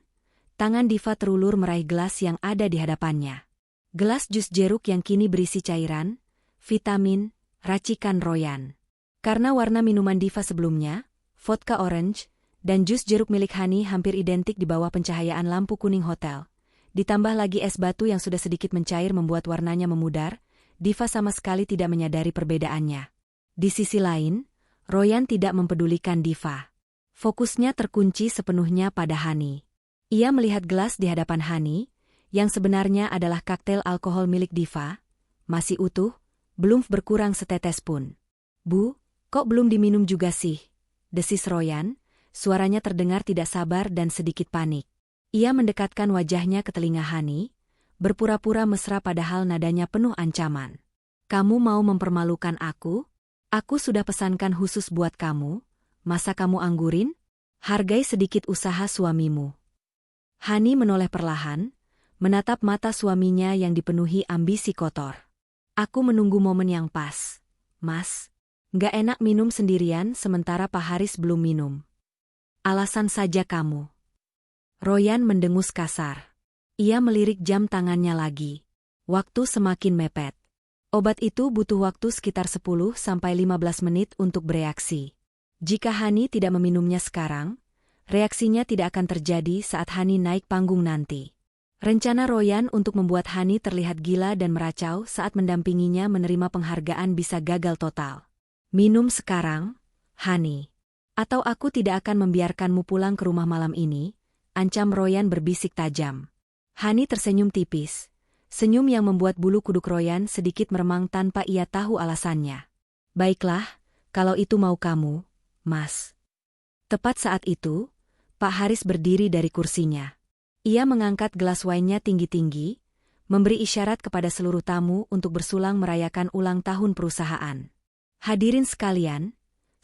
tangan Diva terulur meraih gelas yang ada di hadapannya. Gelas jus jeruk yang kini berisi cairan, vitamin, racikan Royan. Karena warna minuman Diva sebelumnya, vodka orange, dan jus jeruk milik Hani hampir identik di bawah pencahayaan lampu kuning hotel. Ditambah lagi es batu yang sudah sedikit mencair membuat warnanya memudar, Diva sama sekali tidak menyadari perbedaannya. Di sisi lain, Royan tidak mempedulikan Diva. Fokusnya terkunci sepenuhnya pada Hani. Ia melihat gelas di hadapan Hani, yang sebenarnya adalah kaktail alkohol milik Diva, masih utuh, belum berkurang setetes pun. Bu, kok belum diminum juga sih? Desis Royan, suaranya terdengar tidak sabar dan sedikit panik. Ia mendekatkan wajahnya ke telinga Hani, berpura-pura mesra padahal nadanya penuh ancaman. Kamu mau mempermalukan aku? Aku sudah pesankan khusus buat kamu, masa kamu anggurin? Hargai sedikit usaha suamimu. Hani menoleh perlahan, menatap mata suaminya yang dipenuhi ambisi kotor. Aku menunggu momen yang pas, Mas. Nggak enak minum sendirian sementara Pak Haris belum minum. Alasan saja kamu. Royan mendengus kasar. Ia melirik jam tangannya lagi. Waktu semakin mepet. Obat itu butuh waktu sekitar 10-15 menit untuk bereaksi. Jika Hani tidak meminumnya sekarang, reaksinya tidak akan terjadi saat Hani naik panggung nanti. Rencana Royan untuk membuat Hani terlihat gila dan meracau saat mendampinginya menerima penghargaan bisa gagal total. Minum sekarang, Hani. Atau aku tidak akan membiarkanmu pulang ke rumah malam ini, ancam Royan berbisik tajam. Hani tersenyum tipis, senyum yang membuat bulu kuduk Royan sedikit meremang tanpa ia tahu alasannya. Baiklah, kalau itu mau kamu, Mas. Tepat saat itu, Pak Haris berdiri dari kursinya. Ia mengangkat gelas wine-nya tinggi-tinggi, memberi isyarat kepada seluruh tamu untuk bersulang merayakan ulang tahun perusahaan. Hadirin sekalian,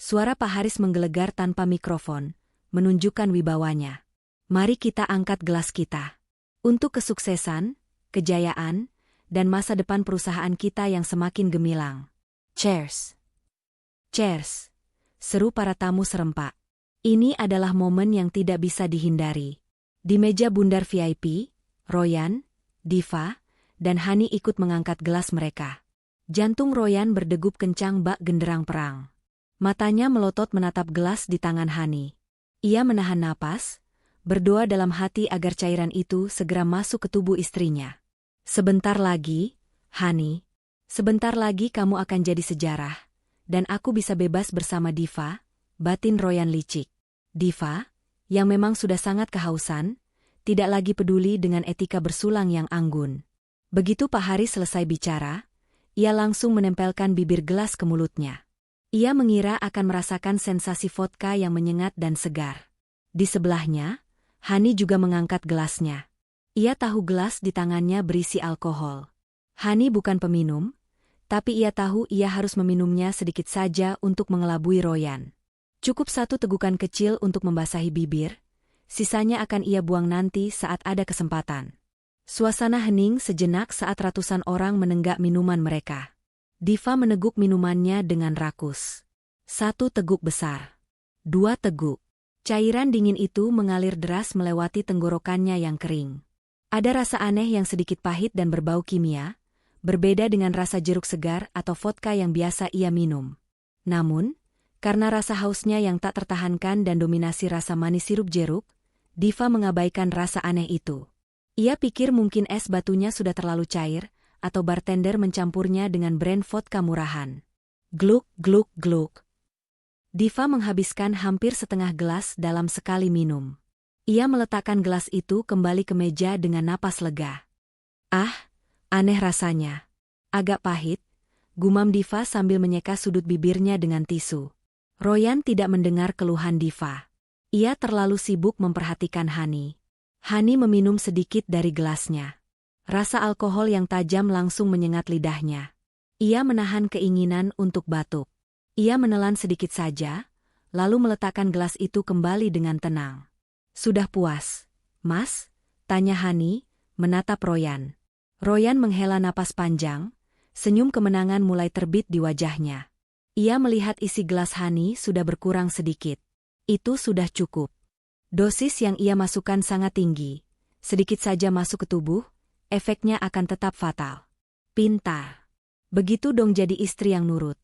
suara Pak Haris menggelegar tanpa mikrofon, menunjukkan wibawanya. Mari kita angkat gelas kita. Untuk kesuksesan, kejayaan, dan masa depan perusahaan kita yang semakin gemilang. Cheers! Cheers! Seru para tamu serempak. Ini adalah momen yang tidak bisa dihindari. Di meja bundar VIP, Royan, Diva, dan Hani ikut mengangkat gelas mereka. Jantung Royan berdegup kencang bak genderang perang. Matanya melotot menatap gelas di tangan Hani. Ia menahan napas, berdoa dalam hati agar cairan itu segera masuk ke tubuh istrinya. Sebentar lagi, Hani, sebentar lagi kamu akan jadi sejarah, dan aku bisa bebas bersama Diva, batin Royan licik. Diva, yang memang sudah sangat kehausan, tidak lagi peduli dengan etika bersulang yang anggun. Begitu Pak Haris selesai bicara, ia langsung menempelkan bibir gelas ke mulutnya. Ia mengira akan merasakan sensasi vodka yang menyengat dan segar. Di sebelahnya, Hani juga mengangkat gelasnya. Ia tahu gelas di tangannya berisi alkohol. Hani bukan peminum, tapi ia tahu ia harus meminumnya sedikit saja untuk mengelabui Royan. Cukup satu tegukan kecil untuk membasahi bibir, sisanya akan ia buang nanti saat ada kesempatan. Suasana hening sejenak saat ratusan orang menenggak minuman mereka. Diva meneguk minumannya dengan rakus. 1 teguk besar. 2 teguk. Cairan dingin itu mengalir deras melewati tenggorokannya yang kering. Ada rasa aneh yang sedikit pahit dan berbau kimia, berbeda dengan rasa jeruk segar atau vodka yang biasa ia minum. Namun, karena rasa hausnya yang tak tertahankan dan dominasi rasa manis sirup jeruk, Diva mengabaikan rasa aneh itu. Ia pikir mungkin es batunya sudah terlalu cair, atau bartender mencampurnya dengan brand vodka murahan. Gluk, gluk, gluk. Diva menghabiskan hampir setengah gelas dalam sekali minum. Ia meletakkan gelas itu kembali ke meja dengan napas lega. Ah, aneh rasanya. Agak pahit, gumam Diva sambil menyeka sudut bibirnya dengan tisu. Royan tidak mendengar keluhan Diva. Ia terlalu sibuk memperhatikan Hani. Hani meminum sedikit dari gelasnya. Rasa alkohol yang tajam langsung menyengat lidahnya. Ia menahan keinginan untuk batuk. Ia menelan sedikit saja, lalu meletakkan gelas itu kembali dengan tenang. Sudah puas, Mas? Tanya Hani, menatap Royan. Royan menghela napas panjang, senyum kemenangan mulai terbit di wajahnya. Ia melihat isi gelas Hani sudah berkurang sedikit. Itu sudah cukup. Dosis yang ia masukkan sangat tinggi. Sedikit saja masuk ke tubuh, efeknya akan tetap fatal. Pintar. Begitu dong jadi istri yang nurut.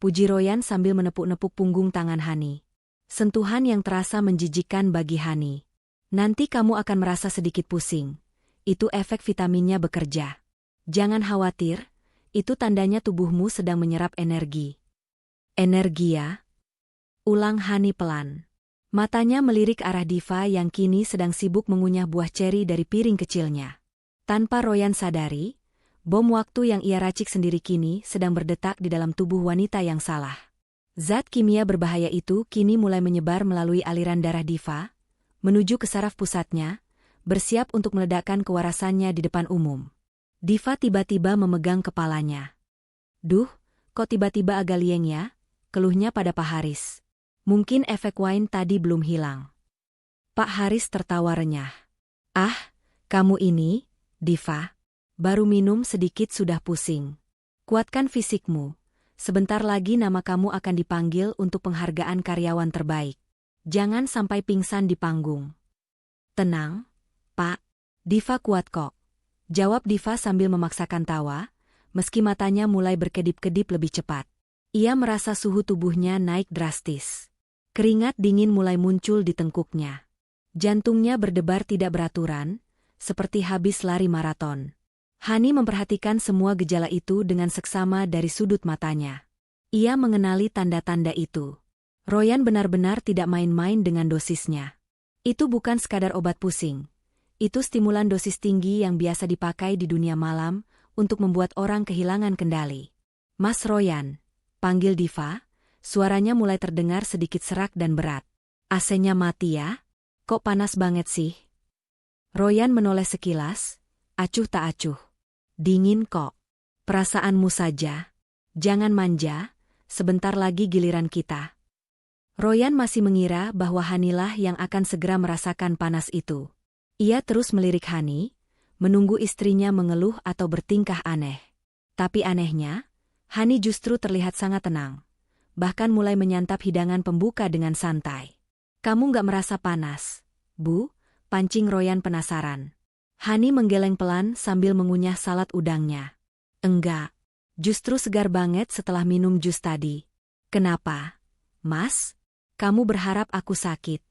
Puji Royan sambil menepuk-nepuk punggung tangan Hani. Sentuhan yang terasa menjijikkan bagi Hani. Nanti kamu akan merasa sedikit pusing. Itu efek vitaminnya bekerja. Jangan khawatir, itu tandanya tubuhmu sedang menyerap energi. Energi ya? Ulang Hani pelan. Matanya melirik arah Diva yang kini sedang sibuk mengunyah buah ceri dari piring kecilnya. Tanpa Royan sadari, bom waktu yang ia racik sendiri kini sedang berdetak di dalam tubuh wanita yang salah. Zat kimia berbahaya itu kini mulai menyebar melalui aliran darah Diva, menuju ke saraf pusatnya, bersiap untuk meledakkan kewarasannya di depan umum. Diva tiba-tiba memegang kepalanya. Duh, kok tiba-tiba agak lieng ya? Keluhnya pada Pak Haris. Mungkin efek wine tadi belum hilang. Pak Haris tertawa renyah. Ah, kamu ini, Diva, baru minum sedikit sudah pusing. Kuatkan fisikmu. Sebentar lagi nama kamu akan dipanggil untuk penghargaan karyawan terbaik. Jangan sampai pingsan di panggung. Tenang, Pak. Diva kuat kok. Jawab Diva sambil memaksakan tawa, meski matanya mulai berkedip-kedip lebih cepat. Ia merasa suhu tubuhnya naik drastis. Keringat dingin mulai muncul di tengkuknya. Jantungnya berdebar tidak beraturan, seperti habis lari maraton. Hani memperhatikan semua gejala itu dengan seksama dari sudut matanya. Ia mengenali tanda-tanda itu. Royan benar-benar tidak main-main dengan dosisnya. Itu bukan sekadar obat pusing. Itu stimulan dosis tinggi yang biasa dipakai di dunia malam untuk membuat orang kehilangan kendali. Mas Royan, panggil Diva. Suaranya mulai terdengar sedikit serak dan berat. AC-nya mati ya? Kok panas banget sih? Royan menoleh sekilas, acuh tak acuh. Dingin kok. Perasaanmu saja. Jangan manja, sebentar lagi giliran kita. Royan masih mengira bahwa Hanilah yang akan segera merasakan panas itu. Ia terus melirik Hani, menunggu istrinya mengeluh atau bertingkah aneh. Tapi anehnya, Hani justru terlihat sangat tenang. Bahkan mulai menyantap hidangan pembuka dengan santai. "Kamu nggak merasa panas, Bu?" pancing Royan penasaran. Hani menggeleng pelan sambil mengunyah salad udangnya. "Enggak. Justru segar banget setelah minum jus tadi." "Kenapa, Mas? Kamu berharap aku sakit?"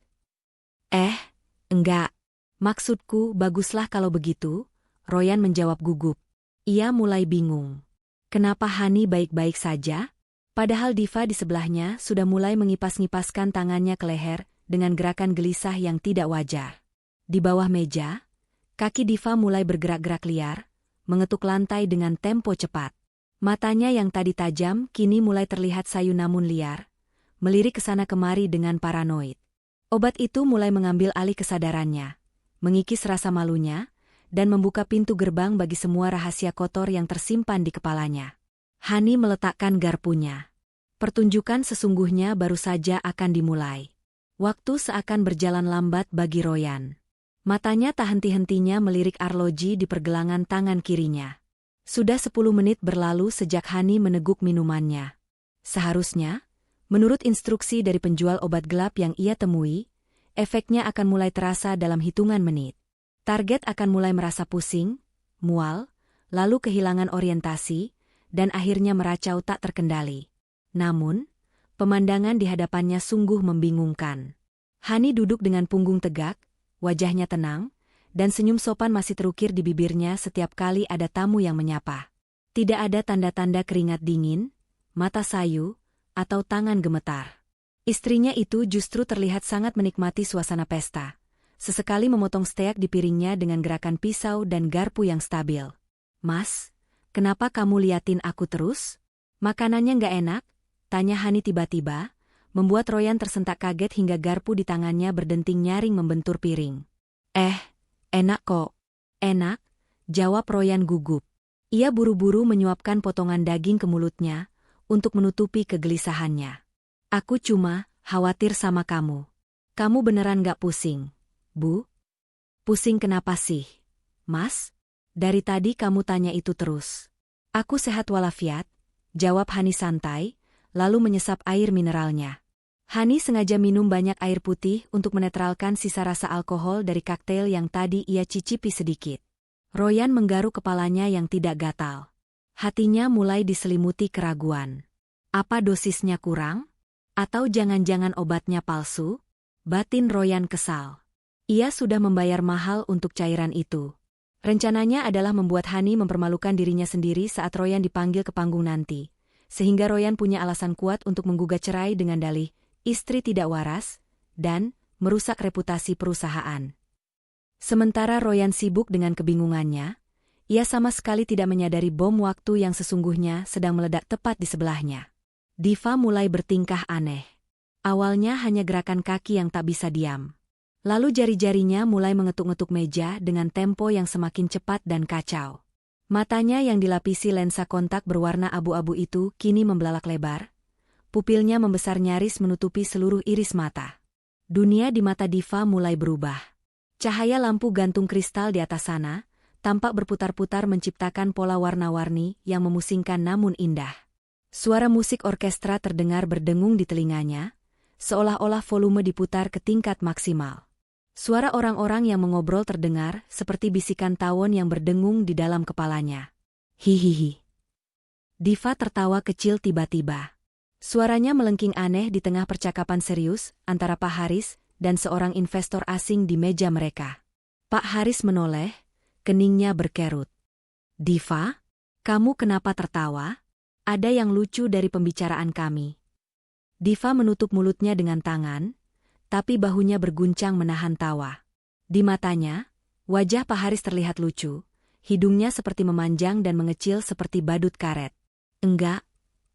Enggak. Maksudku baguslah kalau begitu," Royan menjawab gugup. Ia mulai bingung. Kenapa Hani baik-baik saja? Padahal Diva di sebelahnya sudah mulai mengipas-ngipaskan tangannya ke leher dengan gerakan gelisah yang tidak wajar. Di bawah meja, kaki Diva mulai bergerak-gerak liar, mengetuk lantai dengan tempo cepat. Matanya yang tadi tajam kini mulai terlihat sayu namun liar, melirik ke sana kemari dengan paranoid. Obat itu mulai mengambil alih kesadarannya, mengikis rasa malunya, dan membuka pintu gerbang bagi semua rahasia kotor yang tersimpan di kepalanya. Hani meletakkan garpunya. Pertunjukan sesungguhnya baru saja akan dimulai. Waktu seakan berjalan lambat bagi Royan. Matanya tak henti-hentinya melirik arloji di pergelangan tangan kirinya. Sudah 10 menit berlalu sejak Hani meneguk minumannya. Seharusnya, menurut instruksi dari penjual obat gelap yang ia temui, efeknya akan mulai terasa dalam hitungan menit. Target akan mulai merasa pusing, mual, lalu kehilangan orientasi, dan akhirnya meracau tak terkendali. Namun, pemandangan di hadapannya sungguh membingungkan. Hani duduk dengan punggung tegak, wajahnya tenang, dan senyum sopan masih terukir di bibirnya setiap kali ada tamu yang menyapa. Tidak ada tanda-tanda keringat dingin, mata sayu, atau tangan gemetar. Istrinya itu justru terlihat sangat menikmati suasana pesta. Sesekali memotong steak di piringnya dengan gerakan pisau dan garpu yang stabil. "Mas, kenapa kamu liatin aku terus? Makanannya nggak enak?" tanya Hani tiba-tiba, membuat Royan tersentak kaget hingga garpu di tangannya berdenting nyaring membentur piring. Enak kok." "Enak?" jawab Royan gugup. Ia buru-buru menyuapkan potongan daging ke mulutnya untuk menutupi kegelisahannya. "Aku cuma khawatir sama kamu. Kamu beneran nggak pusing, Bu?" "Pusing kenapa sih, Mas? Dari tadi kamu tanya itu terus." "Aku sehat walafiat," jawab Hani santai, lalu menyesap air mineralnya. Hani sengaja minum banyak air putih untuk menetralkan sisa rasa alkohol dari koktail yang tadi ia cicipi sedikit. Royan menggaruk kepalanya yang tidak gatal. Hatinya mulai diselimuti keraguan. Apa dosisnya kurang? Atau jangan-jangan obatnya palsu? Batin Royan kesal. Ia sudah membayar mahal untuk cairan itu. Rencananya adalah membuat Hani mempermalukan dirinya sendiri saat Royan dipanggil ke panggung nanti, sehingga Royan punya alasan kuat untuk menggugat cerai dengan dalih istri tidak waras dan merusak reputasi perusahaan. Sementara Royan sibuk dengan kebingungannya, ia sama sekali tidak menyadari bom waktu yang sesungguhnya sedang meledak tepat di sebelahnya. Diva mulai bertingkah aneh. Awalnya hanya gerakan kaki yang tak bisa diam. Lalu jari-jarinya mulai mengetuk-ngetuk meja dengan tempo yang semakin cepat dan kacau. Matanya yang dilapisi lensa kontak berwarna abu-abu itu kini membelalak lebar. Pupilnya membesar nyaris menutupi seluruh iris mata. Dunia di mata Diva mulai berubah. Cahaya lampu gantung kristal di atas sana tampak berputar-putar menciptakan pola warna-warni yang memusingkan namun indah. Suara musik orkestra terdengar berdengung di telinganya, seolah-olah volume diputar ke tingkat maksimal. Suara orang-orang yang mengobrol terdengar seperti bisikan tawon yang berdengung di dalam kepalanya. Hihihi. Diva tertawa kecil tiba-tiba. Suaranya melengking aneh di tengah percakapan serius antara Pak Haris dan seorang investor asing di meja mereka. Pak Haris menoleh, keningnya berkerut. "Diva, kamu kenapa tertawa? Ada yang lucu dari pembicaraan kami." Diva menutup mulutnya dengan tangan, tapi bahunya berguncang menahan tawa. Di matanya, wajah Pak Haris terlihat lucu, hidungnya seperti memanjang dan mengecil seperti badut karet. "Enggak,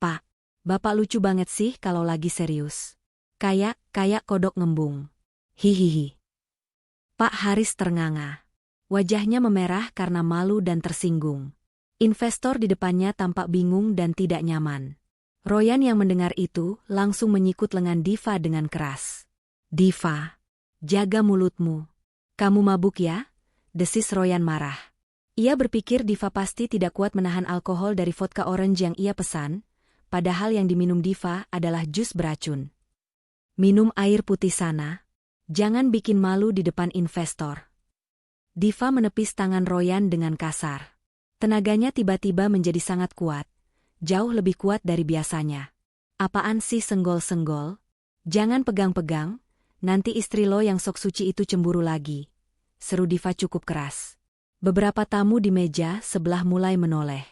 Pak. Bapak lucu banget sih kalau lagi serius. Kayak kodok ngembung." "Hihihi." Pak Haris ternganga. Wajahnya memerah karena malu dan tersinggung. Investor di depannya tampak bingung dan tidak nyaman. Royan yang mendengar itu langsung menyikut lengan Diva dengan keras. "Diva, jaga mulutmu. Kamu mabuk ya?" desis Royan marah. Ia berpikir Diva pasti tidak kuat menahan alkohol dari vodka orange yang ia pesan, padahal yang diminum Diva adalah jus beracun. Minum air putih sana. Jangan bikin malu di depan investor. Diva menepis tangan Royan dengan kasar. Tenaganya tiba-tiba menjadi sangat kuat, jauh lebih kuat dari biasanya. Apaan sih senggol-senggol? Jangan pegang-pegang, nanti istri lo yang sok suci itu cemburu lagi. Seru Diva cukup keras. Beberapa tamu di meja sebelah mulai menoleh.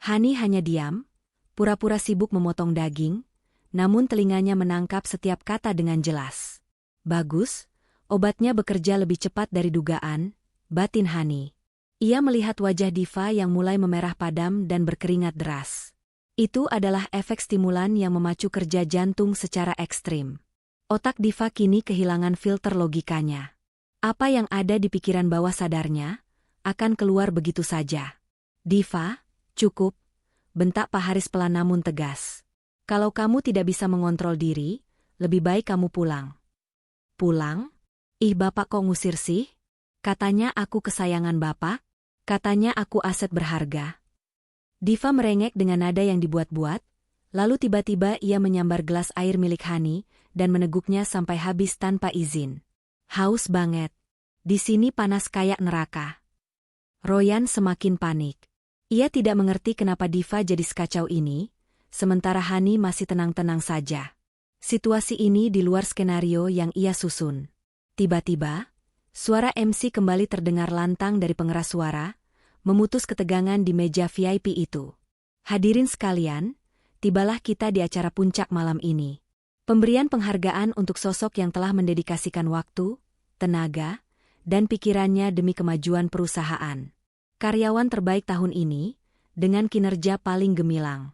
Hani hanya diam, pura-pura sibuk memotong daging, namun telinganya menangkap setiap kata dengan jelas. Bagus, obatnya bekerja lebih cepat dari dugaan, batin Hani. Ia melihat wajah Diva yang mulai memerah padam dan berkeringat deras. Itu adalah efek stimulan yang memacu kerja jantung secara ekstrim. Otak Diva kini kehilangan filter logikanya. Apa yang ada di pikiran bawah sadarnya akan keluar begitu saja. Diva, cukup, bentak Pak Haris pelan namun tegas. Kalau kamu tidak bisa mengontrol diri, lebih baik kamu pulang. Pulang? Ih bapak kok ngusir sih? Katanya aku kesayangan bapak, katanya aku aset berharga. Diva merengek dengan nada yang dibuat-buat, lalu tiba-tiba ia menyambar gelas air milik Hani dan meneguknya sampai habis tanpa izin. Haus banget. Di sini panas kayak neraka. Royan semakin panik. Ia tidak mengerti kenapa Diva jadi sekacau ini, sementara Hani masih tenang-tenang saja. Situasi ini di luar skenario yang ia susun. Tiba-tiba, suara MC kembali terdengar lantang dari pengeras suara, memutus ketegangan di meja VIP itu. Hadirin sekalian, tibalah kita di acara puncak malam ini. Pemberian penghargaan untuk sosok yang telah mendedikasikan waktu, tenaga, dan pikirannya demi kemajuan perusahaan. Karyawan terbaik tahun ini, dengan kinerja paling gemilang.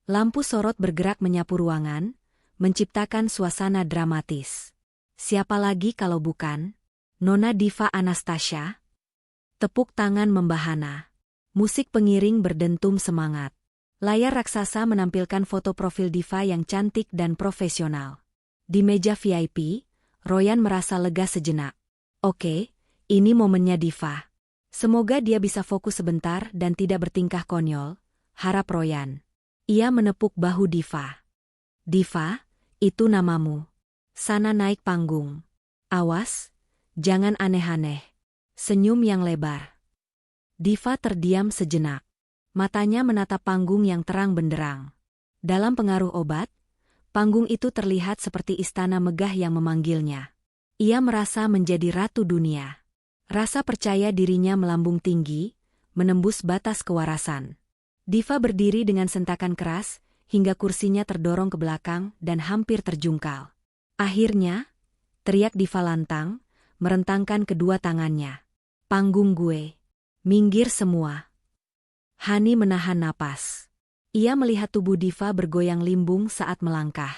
Lampu sorot bergerak menyapu ruangan, menciptakan suasana dramatis. Siapa lagi kalau bukan Nona Diva Anastasia? Tepuk tangan membahana. Musik pengiring berdentum semangat. Layar raksasa menampilkan foto profil Diva yang cantik dan profesional. Di meja VIP, Royan merasa lega sejenak. Oke, ini momennya Diva. Semoga dia bisa fokus sebentar dan tidak bertingkah konyol, harap Royan. Ia menepuk bahu Diva. Diva, itu namamu. Sana naik panggung. Awas, jangan aneh-aneh. Senyum yang lebar. Diva terdiam sejenak. Matanya menatap panggung yang terang benderang. Dalam pengaruh obat, panggung itu terlihat seperti istana megah yang memanggilnya. Ia merasa menjadi ratu dunia. Rasa percaya dirinya melambung tinggi, menembus batas kewarasan. Diva berdiri dengan sentakan keras, hingga kursinya terdorong ke belakang dan hampir terjungkal. Akhirnya, teriak Diva lantang, merentangkan kedua tangannya. Panggung gue. Minggir semua. Hani menahan napas. Ia melihat tubuh Diva bergoyang limbung saat melangkah.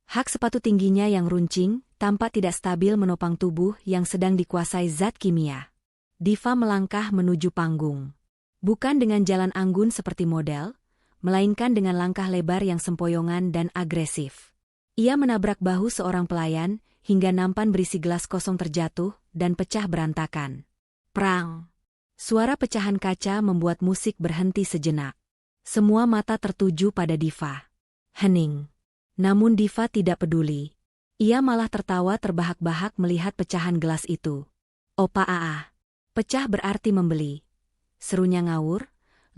Hak sepatu tingginya yang runcing, tampak tidak stabil menopang tubuh yang sedang dikuasai zat kimia. Diva melangkah menuju panggung. Bukan dengan jalan anggun seperti model, melainkan dengan langkah lebar yang sempoyongan dan agresif. Ia menabrak bahu seorang pelayan, hingga nampan berisi gelas kosong terjatuh dan pecah berantakan. Prang! Suara pecahan kaca membuat musik berhenti sejenak. Semua mata tertuju pada Diva. Hening. Namun Diva tidak peduli. Ia malah tertawa terbahak-bahak melihat pecahan gelas itu. Opa Aa. Pecah berarti membeli. Serunya ngawur,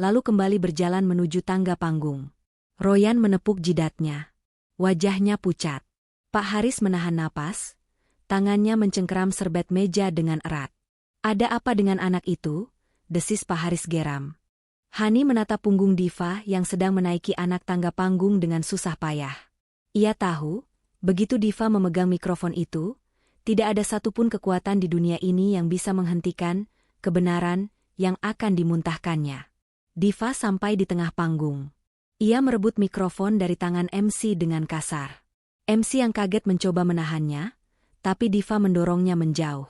lalu kembali berjalan menuju tangga panggung. Royan menepuk jidatnya. Wajahnya pucat. Pak Haris menahan napas, tangannya mencengkeram serbet meja dengan erat. Ada apa dengan anak itu? Desis Pak Haris geram. Hani menatap punggung Diva yang sedang menaiki anak tangga panggung dengan susah payah. Ia tahu, begitu Diva memegang mikrofon itu, tidak ada satupun kekuatan di dunia ini yang bisa menghentikan kebenaran yang akan dimuntahkannya. Diva sampai di tengah panggung. Ia merebut mikrofon dari tangan MC dengan kasar. MC yang kaget mencoba menahannya, tapi Diva mendorongnya menjauh.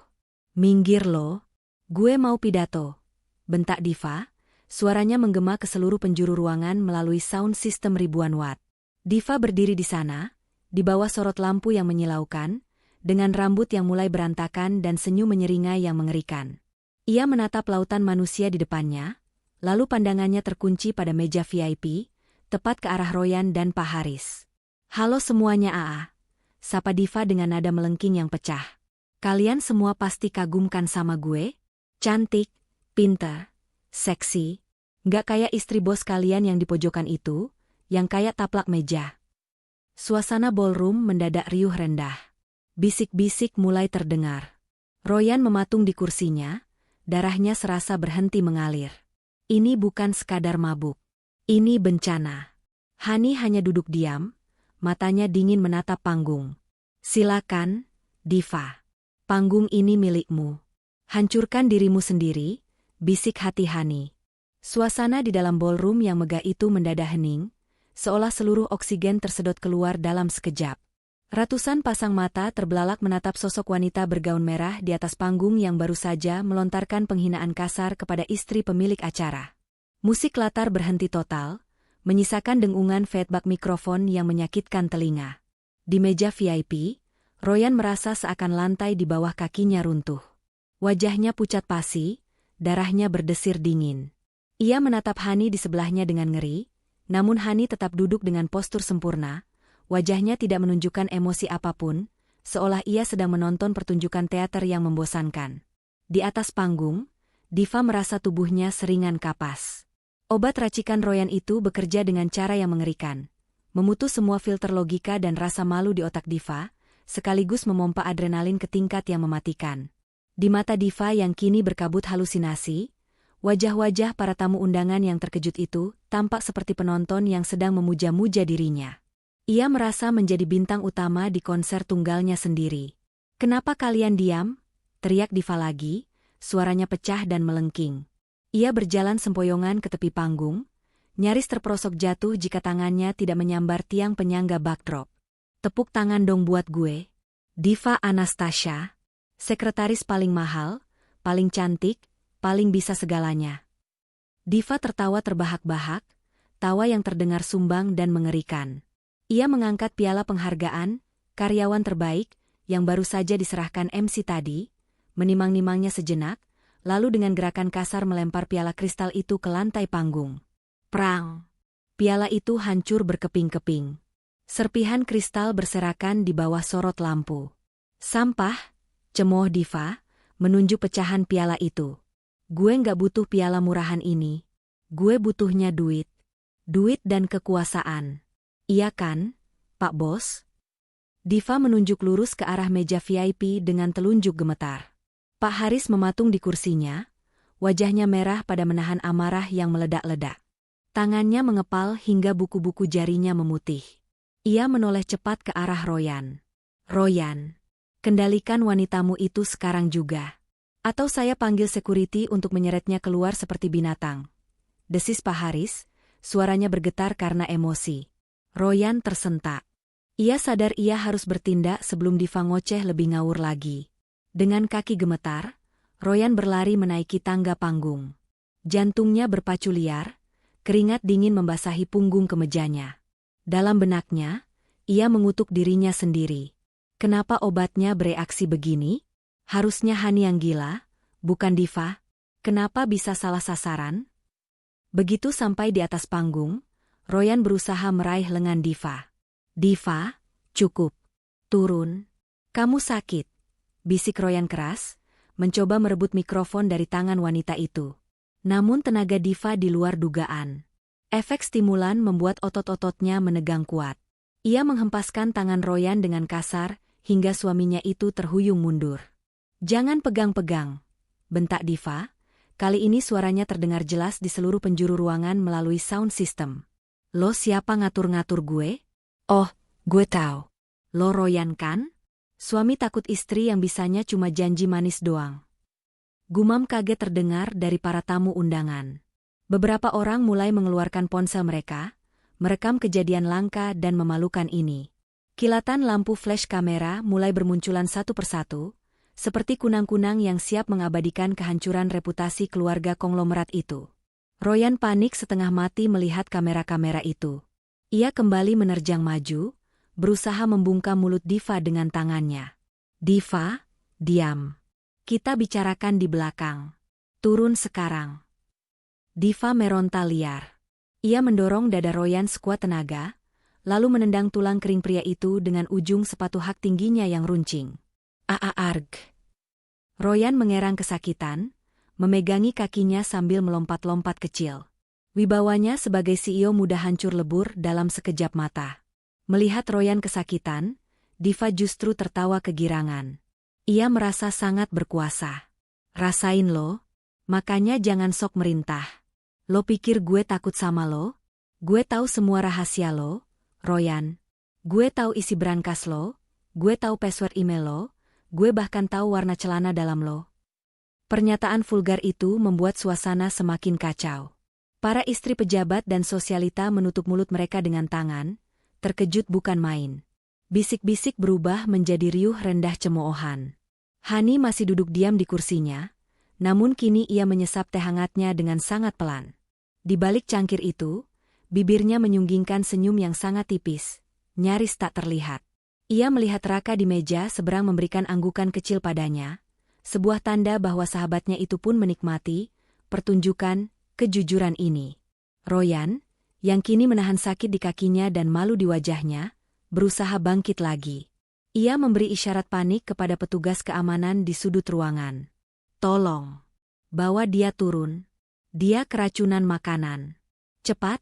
Minggir lo, gue mau pidato. Bentak Diva, suaranya menggema ke seluruh penjuru ruangan melalui sound system ribuan watt. Diva berdiri di sana, di bawah sorot lampu yang menyilaukan, dengan rambut yang mulai berantakan dan senyum menyeringai yang mengerikan. Ia menatap lautan manusia di depannya, lalu pandangannya terkunci pada meja VIP, tepat ke arah Royan dan Pak Haris. "Halo semuanya AA," sapa Diva dengan nada melengking yang pecah. "Kalian semua pasti kagumkan sama gue? Cantik, pintar, seksi. Nggak kayak istri bos kalian yang di pojokan itu, yang kayak taplak meja." Suasana ballroom mendadak riuh rendah. Bisik-bisik mulai terdengar. Royan mematung di kursinya, darahnya serasa berhenti mengalir. Ini bukan sekadar mabuk. Ini bencana. Hani hanya duduk diam, matanya dingin menatap panggung. "Silakan, Diva. Panggung ini milikmu. Hancurkan dirimu sendiri," bisik hati Hani. Suasana di dalam ballroom yang megah itu mendadak hening, seolah seluruh oksigen tersedot keluar dalam sekejap. Ratusan pasang mata terbelalak menatap sosok wanita bergaun merah di atas panggung yang baru saja melontarkan penghinaan kasar kepada istri pemilik acara. Musik latar berhenti total, menyisakan dengungan feedback mikrofon yang menyakitkan telinga. Di meja VIP, Royan merasa seakan lantai di bawah kakinya runtuh. Wajahnya pucat pasi, darahnya berdesir dingin. Ia menatap Hani di sebelahnya dengan ngeri, namun Hani tetap duduk dengan postur sempurna. Wajahnya tidak menunjukkan emosi apapun, seolah ia sedang menonton pertunjukan teater yang membosankan. Di atas panggung, Diva merasa tubuhnya seringan kapas. Obat racikan Royan itu bekerja dengan cara yang mengerikan, memutus semua filter logika dan rasa malu di otak Diva, sekaligus memompa adrenalin ke tingkat yang mematikan. Di mata Diva yang kini berkabut halusinasi, wajah-wajah para tamu undangan yang terkejut itu tampak seperti penonton yang sedang memuja-muja dirinya. Ia merasa menjadi bintang utama di konser tunggalnya sendiri. "Kenapa kalian diam?" teriak Diva lagi, suaranya pecah dan melengking. Ia berjalan sempoyongan ke tepi panggung, nyaris terperosok jatuh jika tangannya tidak menyambar tiang penyangga backdrop. "Tepuk tangan dong buat gue. Diva Anastasia, sekretaris paling mahal, paling cantik, paling bisa segalanya." Diva tertawa terbahak-bahak, tawa yang terdengar sumbang dan mengerikan. Ia mengangkat piala penghargaan, karyawan terbaik, yang baru saja diserahkan MC tadi, menimang-nimangnya sejenak, lalu dengan gerakan kasar melempar piala kristal itu ke lantai panggung. Prang! Piala itu hancur berkeping-keping. Serpihan kristal berserakan di bawah sorot lampu. "Sampah," cemooh Diva, menunjuk pecahan piala itu. "Gue nggak butuh piala murahan ini. Gue butuhnya duit. Duit dan kekuasaan. Iya kan, Pak Bos?" Diva menunjuk lurus ke arah meja VIP dengan telunjuk gemetar. Pak Haris mematung di kursinya, wajahnya merah pada menahan amarah yang meledak-ledak. Tangannya mengepal hingga buku-buku jarinya memutih. Ia menoleh cepat ke arah Royan. "Royan, kendalikan wanitamu itu sekarang juga. Atau saya panggil security untuk menyeretnya keluar seperti binatang," desis Pak Haris, suaranya bergetar karena emosi. Royan tersentak. Ia sadar ia harus bertindak sebelum Diva ngoceh lebih ngawur lagi. Dengan kaki gemetar, Royan berlari menaiki tangga panggung. Jantungnya berpacu liar, keringat dingin membasahi punggung kemejanya. Dalam benaknya, ia mengutuk dirinya sendiri. Kenapa obatnya bereaksi begini? Harusnya Hani yang gila, bukan Diva. Kenapa bisa salah sasaran? Begitu sampai di atas panggung, Royan berusaha meraih lengan Diva. "Diva, cukup. Turun. Kamu sakit," bisik Royan keras, mencoba merebut mikrofon dari tangan wanita itu. Namun tenaga Diva di luar dugaan. Efek stimulan membuat otot-ototnya menegang kuat. Ia menghempaskan tangan Royan dengan kasar, hingga suaminya itu terhuyung mundur. "Jangan pegang-pegang," bentak Diva. Kali ini suaranya terdengar jelas di seluruh penjuru ruangan melalui sound system. "Lo siapa ngatur-ngatur gue?" "Oh, gue tahu. Lo Royan kan? Suami takut istri yang bisanya cuma janji manis doang." Gumam kaget terdengar dari para tamu undangan. Beberapa orang mulai mengeluarkan ponsel mereka, merekam kejadian langka dan memalukan ini. Kilatan lampu flash kamera mulai bermunculan satu persatu, seperti kunang-kunang yang siap mengabadikan kehancuran reputasi keluarga konglomerat itu. Royan panik setengah mati melihat kamera-kamera itu. Ia kembali menerjang maju, berusaha membungkam mulut Diva dengan tangannya. "Diva, diam. Kita bicarakan di belakang." Turun sekarang. Diva meronta liar. Ia mendorong dada Royan sekuat tenaga, lalu menendang tulang kering pria itu dengan ujung sepatu hak tingginya yang runcing. Arg. Royan mengerang kesakitan, memegangi kakinya sambil melompat-lompat kecil. Wibawanya sebagai CEO mudah hancur lebur dalam sekejap mata. Melihat Royan kesakitan, Diva justru tertawa kegirangan. Ia merasa sangat berkuasa. Rasain lo, makanya jangan sok merintah. Lo pikir gue takut sama lo? Gue tahu semua rahasia lo, Royan. Gue tahu isi brankas lo, gue tahu password email lo, gue bahkan tahu warna celana dalam lo. Pernyataan vulgar itu membuat suasana semakin kacau. Para istri pejabat dan sosialita menutup mulut mereka dengan tangan, terkejut bukan main. Bisik-bisik berubah menjadi riuh rendah cemoohan. Hani masih duduk diam di kursinya, namun kini ia menyesap teh hangatnya dengan sangat pelan. Di balik cangkir itu, bibirnya menyunggingkan senyum yang sangat tipis, nyaris tak terlihat. Ia melihat Raka di meja seberang memberikan anggukan kecil padanya, sebuah tanda bahwa sahabatnya itu pun menikmati pertunjukan kejujuran ini. Royan, yang kini menahan sakit di kakinya dan malu di wajahnya, berusaha bangkit lagi. Ia memberi isyarat panik kepada petugas keamanan di sudut ruangan. Tolong, bawa dia turun. Dia keracunan makanan. Cepat,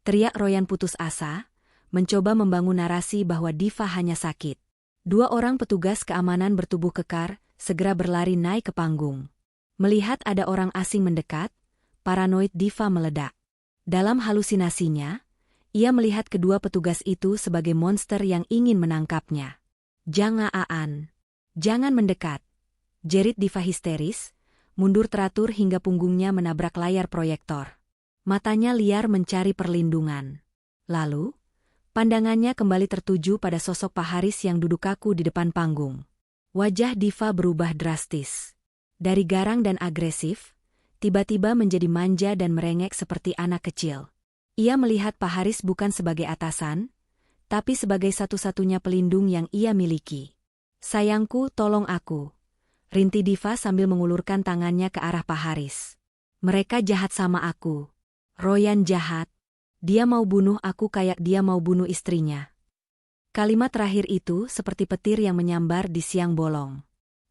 teriak Royan putus asa, mencoba membangun narasi bahwa Diva hanya sakit. Dua orang petugas keamanan bertubuh kekar, segera berlari naik ke panggung. Melihat ada orang asing mendekat, paranoid Diva meledak. Dalam halusinasinya, ia melihat kedua petugas itu sebagai monster yang ingin menangkapnya. Jangan mendekat, jerit Diva histeris, mundur teratur hingga punggungnya menabrak layar proyektor. Matanya liar mencari perlindungan. Lalu, pandangannya kembali tertuju pada sosok Pak Haris yang duduk kaku di depan panggung. Wajah Diva berubah drastis. Dari garang dan agresif, tiba-tiba menjadi manja dan merengek seperti anak kecil. Ia melihat Pak Haris bukan sebagai atasan, tapi sebagai satu-satunya pelindung yang ia miliki. Sayangku, tolong aku, rinti Diva sambil mengulurkan tangannya ke arah Pak Haris. Mereka jahat sama aku. Royan jahat. Dia mau bunuh aku kayak dia mau bunuh istrinya. Kalimat terakhir itu seperti petir yang menyambar di siang bolong.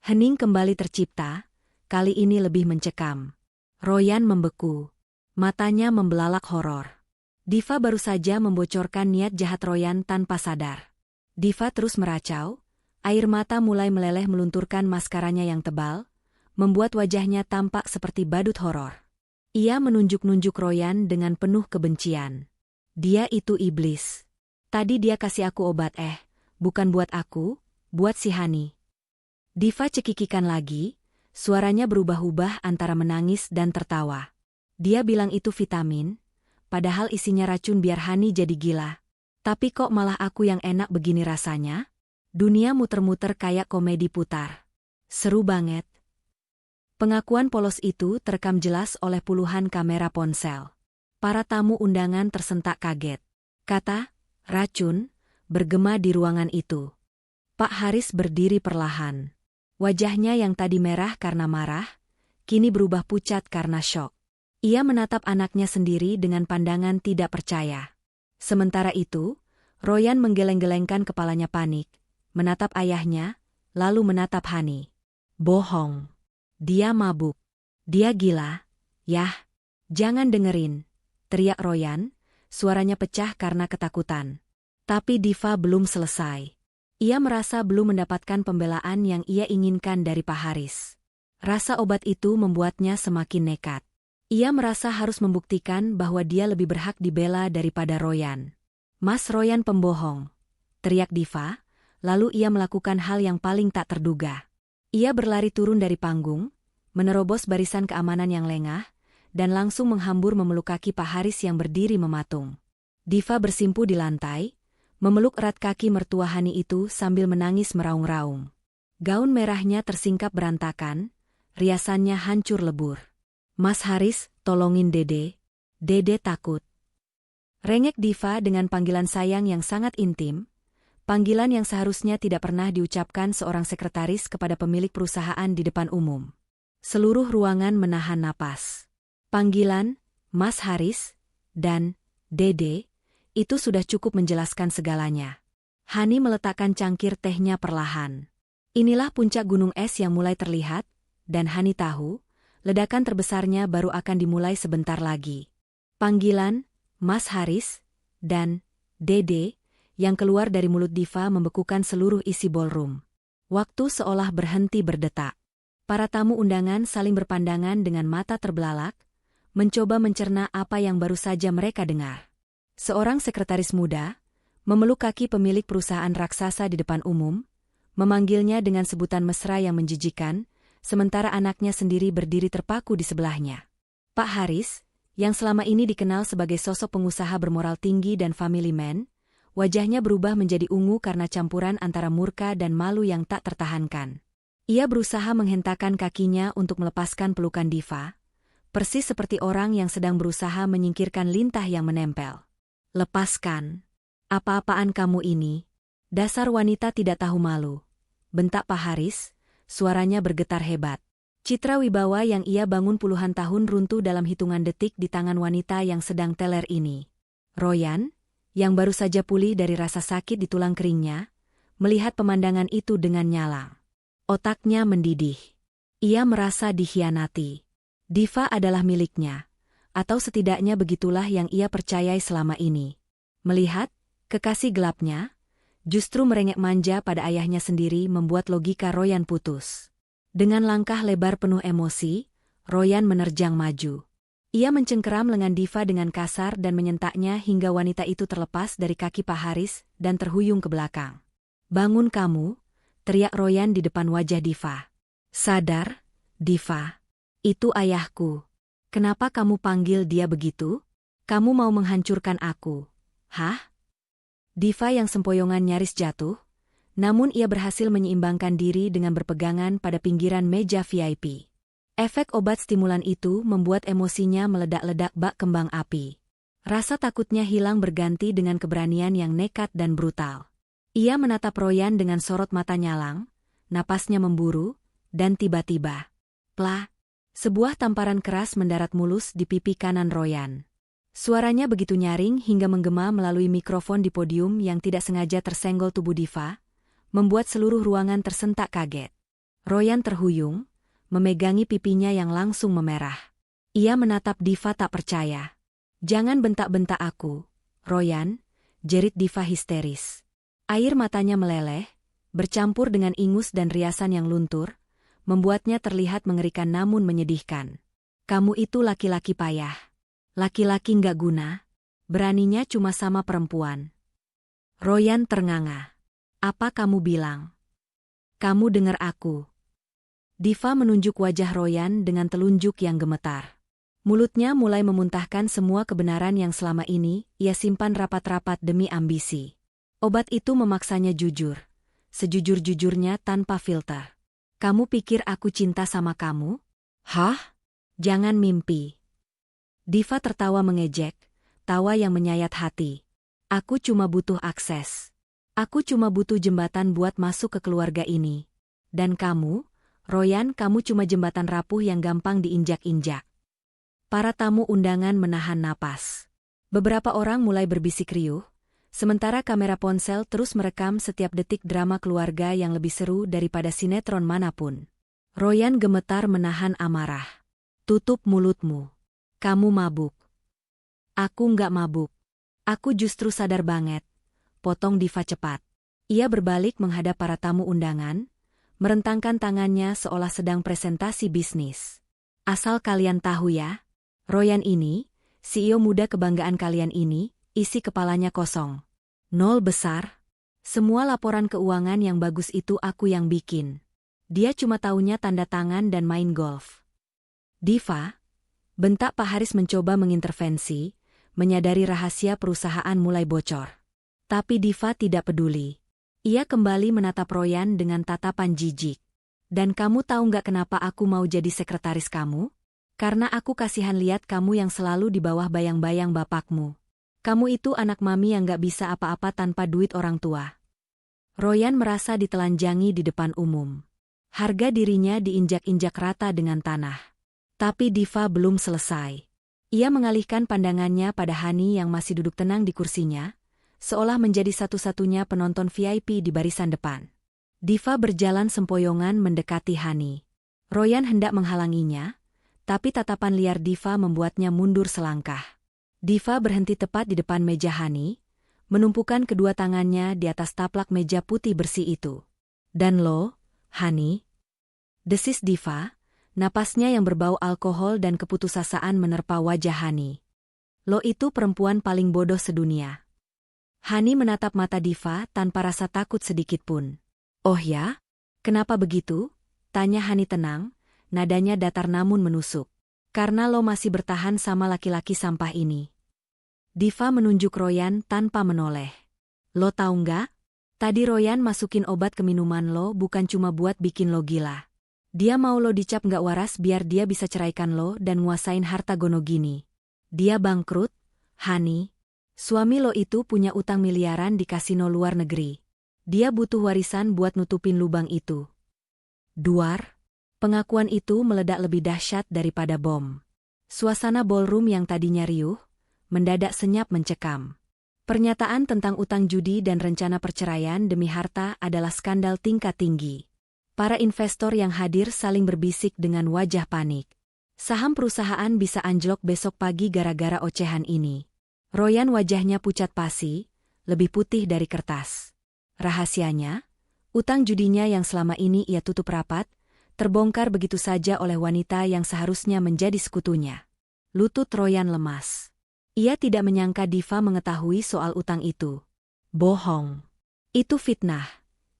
Hening kembali tercipta, kali ini lebih mencekam. Royan membeku. Matanya membelalak horor. Diva baru saja membocorkan niat jahat Royan tanpa sadar. Diva terus meracau, air mata mulai meleleh melunturkan maskaranya yang tebal, membuat wajahnya tampak seperti badut horor. Ia menunjuk-nunjuk Royan dengan penuh kebencian. Dia itu iblis. Tadi dia kasih aku obat bukan buat aku, buat si Hani. Diva cekikikan lagi, suaranya berubah-ubah antara menangis dan tertawa. Dia bilang itu vitamin, padahal isinya racun biar Hani jadi gila. Tapi kok malah aku yang enak begini rasanya? Dunia muter-muter kayak komedi putar. Seru banget. Pengakuan polos itu terekam jelas oleh puluhan kamera ponsel. Para tamu undangan tersentak kaget. Kata, racun, bergema di ruangan itu. Pak Haris berdiri perlahan. Wajahnya yang tadi merah karena marah, kini berubah pucat karena syok. Ia menatap anaknya sendiri dengan pandangan tidak percaya. Sementara itu, Royan menggeleng-gelengkan kepalanya panik, menatap ayahnya, lalu menatap Hani. Bohong. Dia mabuk. Dia gila. Yah, jangan dengerin, teriak Royan, suaranya pecah karena ketakutan. Tapi Diva belum selesai. Ia merasa belum mendapatkan pembelaan yang ia inginkan dari Pak Haris. Rasa obat itu membuatnya semakin nekat. Ia merasa harus membuktikan bahwa dia lebih berhak dibela daripada Royan. Mas Royan pembohong, teriak Diva, lalu ia melakukan hal yang paling tak terduga. Ia berlari turun dari panggung, menerobos barisan keamanan yang lengah, dan langsung menghambur memeluk kaki Pak Haris yang berdiri mematung. Diva bersimpu di lantai, memeluk erat kaki mertua Hani itu sambil menangis meraung-raung. Gaun merahnya tersingkap berantakan, riasannya hancur lebur. Mas Haris, tolongin Dede. Dede takut. Rengek Diva dengan panggilan sayang yang sangat intim, panggilan yang seharusnya tidak pernah diucapkan seorang sekretaris kepada pemilik perusahaan di depan umum. Seluruh ruangan menahan napas. Panggilan, Mas Haris, dan Dede, itu sudah cukup menjelaskan segalanya. Hani meletakkan cangkir tehnya perlahan. Inilah puncak gunung es yang mulai terlihat, dan Hani tahu, ledakan terbesarnya baru akan dimulai sebentar lagi. Panggilan, Mas Haris, dan Dede, yang keluar dari mulut Diva membekukan seluruh isi ballroom. Waktu seolah berhenti berdetak. Para tamu undangan saling berpandangan dengan mata terbelalak, mencoba mencerna apa yang baru saja mereka dengar. Seorang sekretaris muda, memeluk kaki pemilik perusahaan raksasa di depan umum, memanggilnya dengan sebutan mesra yang menjijikan, sementara anaknya sendiri berdiri terpaku di sebelahnya. Pak Haris, yang selama ini dikenal sebagai sosok pengusaha bermoral tinggi dan family man, wajahnya berubah menjadi ungu karena campuran antara murka dan malu yang tak tertahankan. Ia berusaha menghentakkan kakinya untuk melepaskan pelukan Diva, persis seperti orang yang sedang berusaha menyingkirkan lintah yang menempel. Lepaskan. Apa-apaan kamu ini? Dasar wanita tidak tahu malu. Bentak Pak Haris, suaranya bergetar hebat. Citra wibawa yang ia bangun puluhan tahun runtuh dalam hitungan detik di tangan wanita yang sedang teler ini. Royan, yang baru saja pulih dari rasa sakit di tulang keringnya, melihat pemandangan itu dengan nyalang. Otaknya mendidih. Ia merasa dikhianati. Diva adalah miliknya, atau setidaknya begitulah yang ia percayai selama ini. Melihat kekasih gelapnya, justru merengek manja pada ayahnya sendiri membuat logika Royan putus. Dengan langkah lebar penuh emosi, Royan menerjang maju. Ia mencengkeram lengan Diva dengan kasar dan menyentaknya hingga wanita itu terlepas dari kaki Pak Haris dan terhuyung ke belakang. "Bangun kamu!" teriak Royan di depan wajah Diva. "Sadar, Diva. Itu ayahku. Kenapa kamu panggil dia begitu? Kamu mau menghancurkan aku. Hah?" Diva yang sempoyongan nyaris jatuh, namun ia berhasil menyeimbangkan diri dengan berpegangan pada pinggiran meja VIP. Efek obat stimulan itu membuat emosinya meledak-ledak bak kembang api. Rasa takutnya hilang berganti dengan keberanian yang nekat dan brutal. Ia menatap Royan dengan sorot mata nyalang, napasnya memburu, dan tiba-tiba, plak, sebuah tamparan keras mendarat mulus di pipi kanan Royan. Suaranya begitu nyaring hingga menggema melalui mikrofon di podium yang tidak sengaja tersenggol tubuh Diva, membuat seluruh ruangan tersentak kaget. Royan terhuyung, memegangi pipinya yang langsung memerah. Ia menatap Diva tak percaya. "Jangan bentak-bentak aku, Royan," jerit Diva histeris. Air matanya meleleh, bercampur dengan ingus dan riasan yang luntur, membuatnya terlihat mengerikan namun menyedihkan. "Kamu itu laki-laki payah. Laki-laki nggak guna. Beraninya cuma sama perempuan." Royan ternganga. "Apa kamu bilang? Kamu dengar aku?" Diva menunjuk wajah Royan dengan telunjuk yang gemetar. Mulutnya mulai memuntahkan semua kebenaran yang selama ini ia simpan rapat-rapat demi ambisi. Obat itu memaksanya jujur, sejujur-jujurnya tanpa filter. "Kamu pikir aku cinta sama kamu? Hah? Jangan mimpi." Diva tertawa mengejek, tawa yang menyayat hati. "Aku cuma butuh akses. Aku cuma butuh jembatan buat masuk ke keluarga ini. Dan kamu, Royan, kamu cuma jembatan rapuh yang gampang diinjak-injak." Para tamu undangan menahan napas. Beberapa orang mulai berbisik riuh, sementara kamera ponsel terus merekam setiap detik drama keluarga yang lebih seru daripada sinetron manapun. Royan gemetar menahan amarah. "Tutup mulutmu. Kamu mabuk." "Aku nggak mabuk. Aku justru sadar banget," potong Diva cepat. Ia berbalik menghadap para tamu undangan, merentangkan tangannya seolah sedang presentasi bisnis. "Asal kalian tahu ya, Royan ini, CEO muda kebanggaan kalian ini, isi kepalanya kosong. Nol besar. Semua laporan keuangan yang bagus itu aku yang bikin. Dia cuma taunya tanda tangan dan main golf." "Diva," bentak Pak Haris mencoba mengintervensi, menyadari rahasia perusahaan mulai bocor. Tapi Diva tidak peduli. Ia kembali menatap Royan dengan tatapan jijik. "Dan kamu tahu nggak kenapa aku mau jadi sekretaris kamu? Karena aku kasihan lihat kamu yang selalu di bawah bayang-bayang bapakmu. Kamu itu anak mami yang nggak bisa apa-apa tanpa duit orang tua." Royan merasa ditelanjangi di depan umum. Harga dirinya diinjak-injak rata dengan tanah. Tapi Diva belum selesai. Ia mengalihkan pandangannya pada Hani yang masih duduk tenang di kursinya, seolah menjadi satu-satunya penonton VIP di barisan depan. Diva berjalan sempoyongan mendekati Hani. Royan hendak menghalanginya, tapi tatapan liar Diva membuatnya mundur selangkah. Diva berhenti tepat di depan meja Hani, menumpukan kedua tangannya di atas taplak meja putih bersih itu. Dan lo, Hani? Desis Diva, napasnya yang berbau alkohol dan keputusasaan menerpa wajah Hani. Lo itu perempuan paling bodoh sedunia. Hani menatap mata Diva tanpa rasa takut sedikitpun. Oh ya? Kenapa begitu? Tanya Hani tenang, nadanya datar namun menusuk. Karena lo masih bertahan sama laki-laki sampah ini. Diva menunjuk Royan tanpa menoleh. Lo tahu nggak? Tadi Royan masukin obat ke minuman lo bukan cuma buat bikin lo gila. Dia mau lo dicap nggak waras biar dia bisa ceraikan lo dan nguasain harta gono gini. Dia bangkrut, Hani. Suami lo itu punya utang miliaran di kasino luar negeri. Dia butuh warisan buat nutupin lubang itu. Duar. Pengakuan itu meledak lebih dahsyat daripada bom. Suasana ballroom yang tadinya riuh, mendadak senyap mencekam. Pernyataan tentang utang judi dan rencana perceraian demi harta adalah skandal tingkat tinggi. Para investor yang hadir saling berbisik dengan wajah panik. Saham perusahaan bisa anjlok besok pagi gara-gara ocehan ini. Royan wajahnya pucat pasi, lebih putih dari kertas. Rahasianya, utang judinya yang selama ini ia tutup rapat, terbongkar begitu saja oleh wanita yang seharusnya menjadi sekutunya. Lutut Royan lemas. Ia tidak menyangka Diva mengetahui soal utang itu. Bohong. Itu fitnah.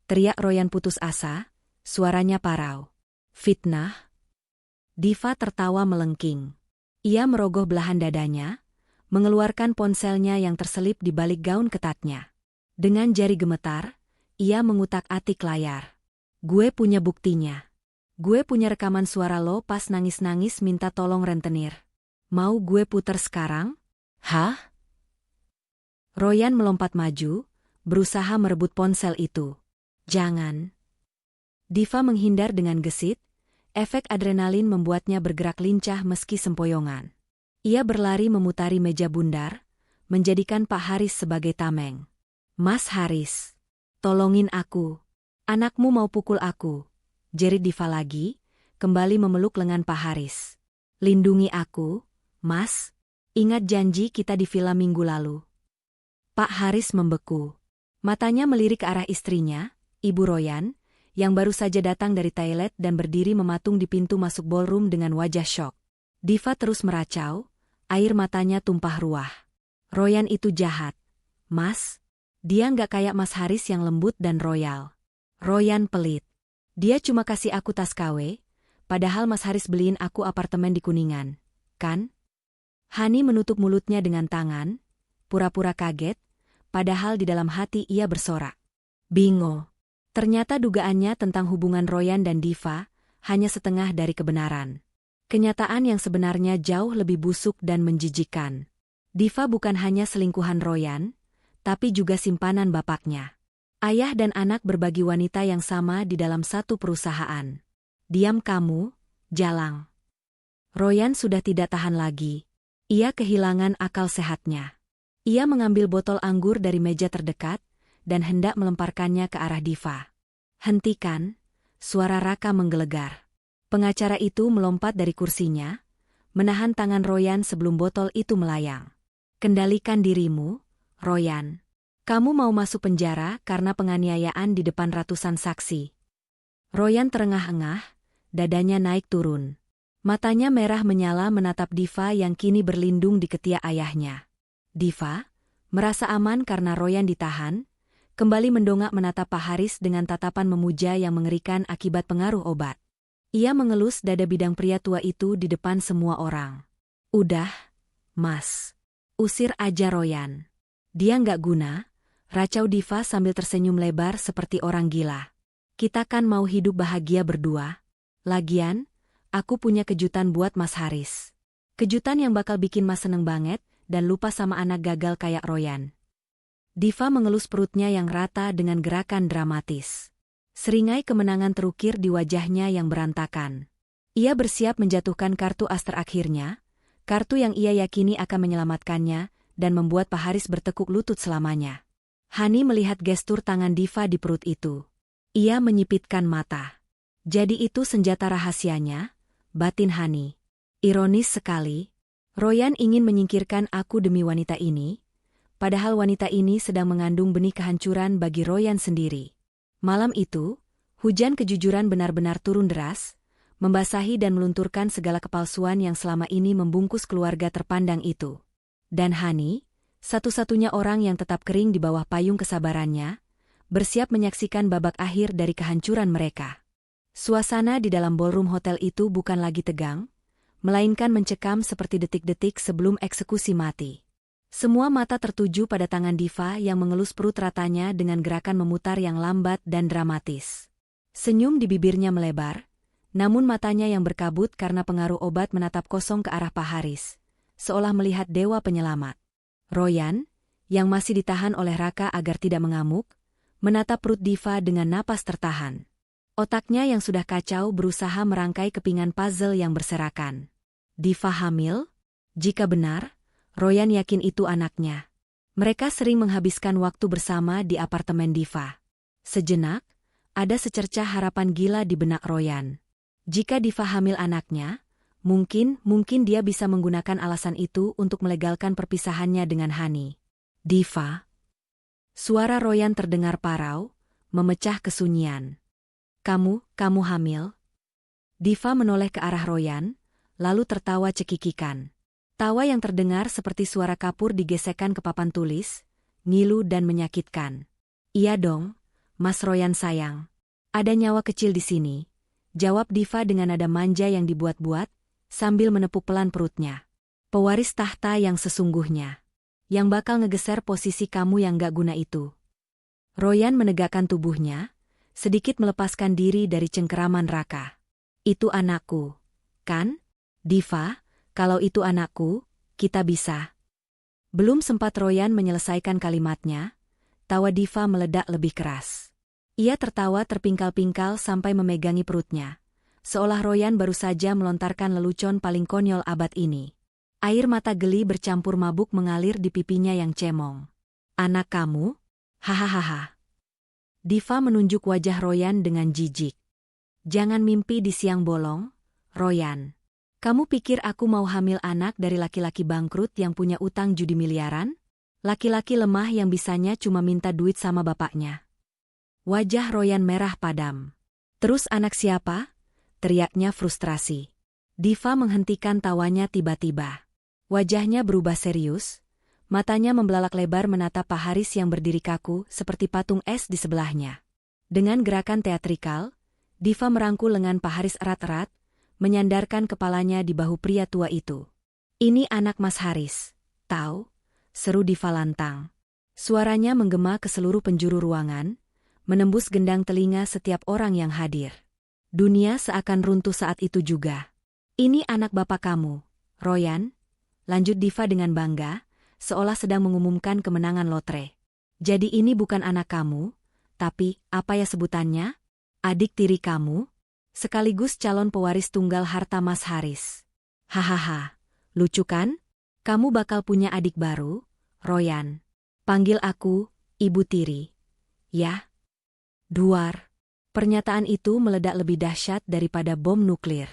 Teriak Royan putus asa, suaranya parau. Fitnah? Diva tertawa melengking. Ia merogoh belahan dadanya, mengeluarkan ponselnya yang terselip di balik gaun ketatnya. Dengan jari gemetar, ia mengutak-atik layar. Gue punya buktinya. Gue punya rekaman suara lo pas nangis-nangis minta tolong rentenir. Mau gue puter sekarang? Hah? Royan melompat maju, berusaha merebut ponsel itu. Jangan. Diva menghindar dengan gesit, efek adrenalin membuatnya bergerak lincah meski sempoyongan. Ia berlari memutari meja bundar, menjadikan Pak Haris sebagai tameng. Mas Haris, tolongin aku. Anakmu mau pukul aku. Jerit Diva lagi, kembali memeluk lengan Pak Haris. Lindungi aku, Mas. Ingat janji kita di villa minggu lalu. Pak Haris membeku. Matanya melirik ke arah istrinya, Ibu Royan, yang baru saja datang dari toilet dan berdiri mematung di pintu masuk ballroom dengan wajah syok. Diva terus meracau, air matanya tumpah ruah. Royan itu jahat. Mas, dia nggak kayak Mas Haris yang lembut dan royal. Royan pelit. Dia cuma kasih aku tas KW, padahal Mas Haris beliin aku apartemen di Kuningan, kan? Hani menutup mulutnya dengan tangan, pura-pura kaget, padahal di dalam hati ia bersorak. Bingo. Ternyata dugaannya tentang hubungan Royan dan Diva hanya setengah dari kebenaran. Kenyataan yang sebenarnya jauh lebih busuk dan menjijikkan. Diva bukan hanya selingkuhan Royan, tapi juga simpanan bapaknya. Ayah dan anak berbagi wanita yang sama di dalam satu perusahaan. Diam kamu, Jalang. Royan sudah tidak tahan lagi. Ia kehilangan akal sehatnya. Ia mengambil botol anggur dari meja terdekat dan hendak melemparkannya ke arah Diva. Hentikan, suara Raka menggelegar. Pengacara itu melompat dari kursinya, menahan tangan Royan sebelum botol itu melayang. Kendalikan dirimu, Royan. Kamu mau masuk penjara karena penganiayaan di depan ratusan saksi. Royan terengah-engah, dadanya naik turun. Matanya merah menyala menatap Diva yang kini berlindung di ketiak ayahnya. Diva, merasa aman karena Royan ditahan, kembali mendongak menatap Pak Haris dengan tatapan memuja yang mengerikan akibat pengaruh obat. Ia mengelus dada bidang pria tua itu di depan semua orang. Udah, Mas. Usir aja Royan. Dia nggak guna, racau Diva sambil tersenyum lebar seperti orang gila. Kita kan mau hidup bahagia berdua. Lagian, aku punya kejutan buat Mas Haris. Kejutan yang bakal bikin Mas seneng banget dan lupa sama anak gagal kayak Royan. Diva mengelus perutnya yang rata dengan gerakan dramatis. Seringai kemenangan terukir di wajahnya yang berantakan. Ia bersiap menjatuhkan kartu as terakhirnya, kartu yang ia yakini akan menyelamatkannya dan membuat Pak Haris bertekuk lutut selamanya. Hani melihat gestur tangan Diva di perut itu. Ia menyipitkan mata. Jadi itu senjata rahasianya, batin Hani. Ironis sekali. Royan ingin menyingkirkan aku demi wanita ini, padahal wanita ini sedang mengandung benih kehancuran bagi Royan sendiri. Malam itu, hujan kejujuran benar-benar turun deras, membasahi dan melunturkan segala kepalsuan yang selama ini membungkus keluarga terpandang itu. Dan Hani, satu-satunya orang yang tetap kering di bawah payung kesabarannya, bersiap menyaksikan babak akhir dari kehancuran mereka. Suasana di dalam ballroom hotel itu bukan lagi tegang, melainkan mencekam seperti detik-detik sebelum eksekusi mati. Semua mata tertuju pada tangan Diva yang mengelus perut ratanya dengan gerakan memutar yang lambat dan dramatis. Senyum di bibirnya melebar, namun matanya yang berkabut karena pengaruh obat menatap kosong ke arah Pak Haris, seolah melihat dewa penyelamat. Royan, yang masih ditahan oleh Raka agar tidak mengamuk, menatap perut Diva dengan napas tertahan. Otaknya yang sudah kacau berusaha merangkai kepingan puzzle yang berserakan. Diva hamil? Jika benar, Royan yakin itu anaknya. Mereka sering menghabiskan waktu bersama di apartemen Diva. Sejenak, ada secercah harapan gila di benak Royan. Jika Diva hamil anaknya, mungkin dia bisa menggunakan alasan itu untuk melegalkan perpisahannya dengan Hani. Diva. Suara Royan terdengar parau, memecah kesunyian. Kamu hamil? Diva menoleh ke arah Royan, lalu tertawa cekikikan. Tawa yang terdengar seperti suara kapur digesekkan ke papan tulis, ngilu dan menyakitkan. Iya dong, Mas Royan sayang. Ada nyawa kecil di sini, jawab Diva dengan nada manja yang dibuat-buat, sambil menepuk pelan perutnya. Pewaris tahta yang sesungguhnya, yang bakal ngegeser posisi kamu yang gak guna itu. Royan menegakkan tubuhnya, sedikit melepaskan diri dari cengkeraman Raka. Itu anakku, kan? Diva, kalau itu anakku, kita bisa. Belum sempat Royan menyelesaikan kalimatnya, tawa Diva meledak lebih keras. Ia tertawa terpingkal-pingkal sampai memegangi perutnya, seolah Royan baru saja melontarkan lelucon paling konyol abad ini. Air mata geli bercampur mabuk mengalir di pipinya yang cemong. Anak kamu? Hahaha. Diva menunjuk wajah Royan dengan jijik. Jangan mimpi di siang bolong, Royan. Kamu pikir aku mau hamil anak dari laki-laki bangkrut yang punya utang judi miliaran? Laki-laki lemah yang bisanya cuma minta duit sama bapaknya. Wajah Royan merah padam. Terus anak siapa? Teriaknya frustrasi. Diva menghentikan tawanya tiba-tiba. Wajahnya berubah serius, matanya membelalak lebar menatap Pak Haris yang berdiri kaku seperti patung es di sebelahnya. Dengan gerakan teatrikal, Diva merangkul lengan Pak Haris erat-erat, menyandarkan kepalanya di bahu pria tua itu. Ini anak Mas Haris, tahu? Seru Diva lantang. Suaranya menggema ke seluruh penjuru ruangan, menembus gendang telinga setiap orang yang hadir. Dunia seakan runtuh saat itu juga. Ini anak bapak kamu, Royan, lanjut Diva dengan bangga, seolah sedang mengumumkan kemenangan lotre. Jadi ini bukan anak kamu, tapi, apa ya sebutannya? Adik tiri kamu? Sekaligus calon pewaris tunggal harta Mas Haris. Hahaha, lucu kan? Kamu bakal punya adik baru, Royan. Panggil aku, Ibu Tiri. Ya? Duar. Pernyataan itu meledak lebih dahsyat daripada bom nuklir.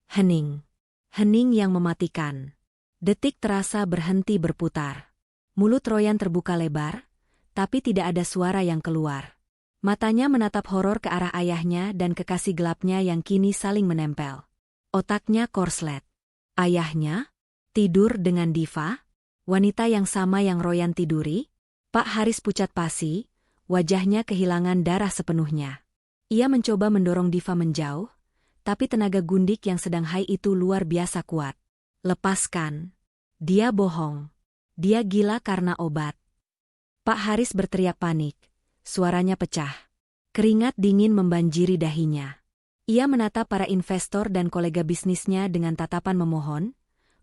Hening. Hening yang mematikan. Detik terasa berhenti berputar. Mulut Royan terbuka lebar, tapi tidak ada suara yang keluar. Matanya menatap horor ke arah ayahnya dan kekasih gelapnya yang kini saling menempel. Otaknya korslet. Ayahnya? Tidur dengan Diva? Wanita yang sama yang Royan tiduri? Pak Haris pucat pasi, wajahnya kehilangan darah sepenuhnya. Ia mencoba mendorong Diva menjauh, tapi tenaga gundik yang sedang hai itu luar biasa kuat. Lepaskan. Dia bohong. Dia gila karena obat. Pak Haris berteriak panik. Suaranya pecah. Keringat dingin membanjiri dahinya. Ia menatap para investor dan kolega bisnisnya dengan tatapan memohon,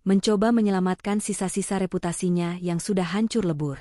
mencoba menyelamatkan sisa-sisa reputasinya yang sudah hancur lebur.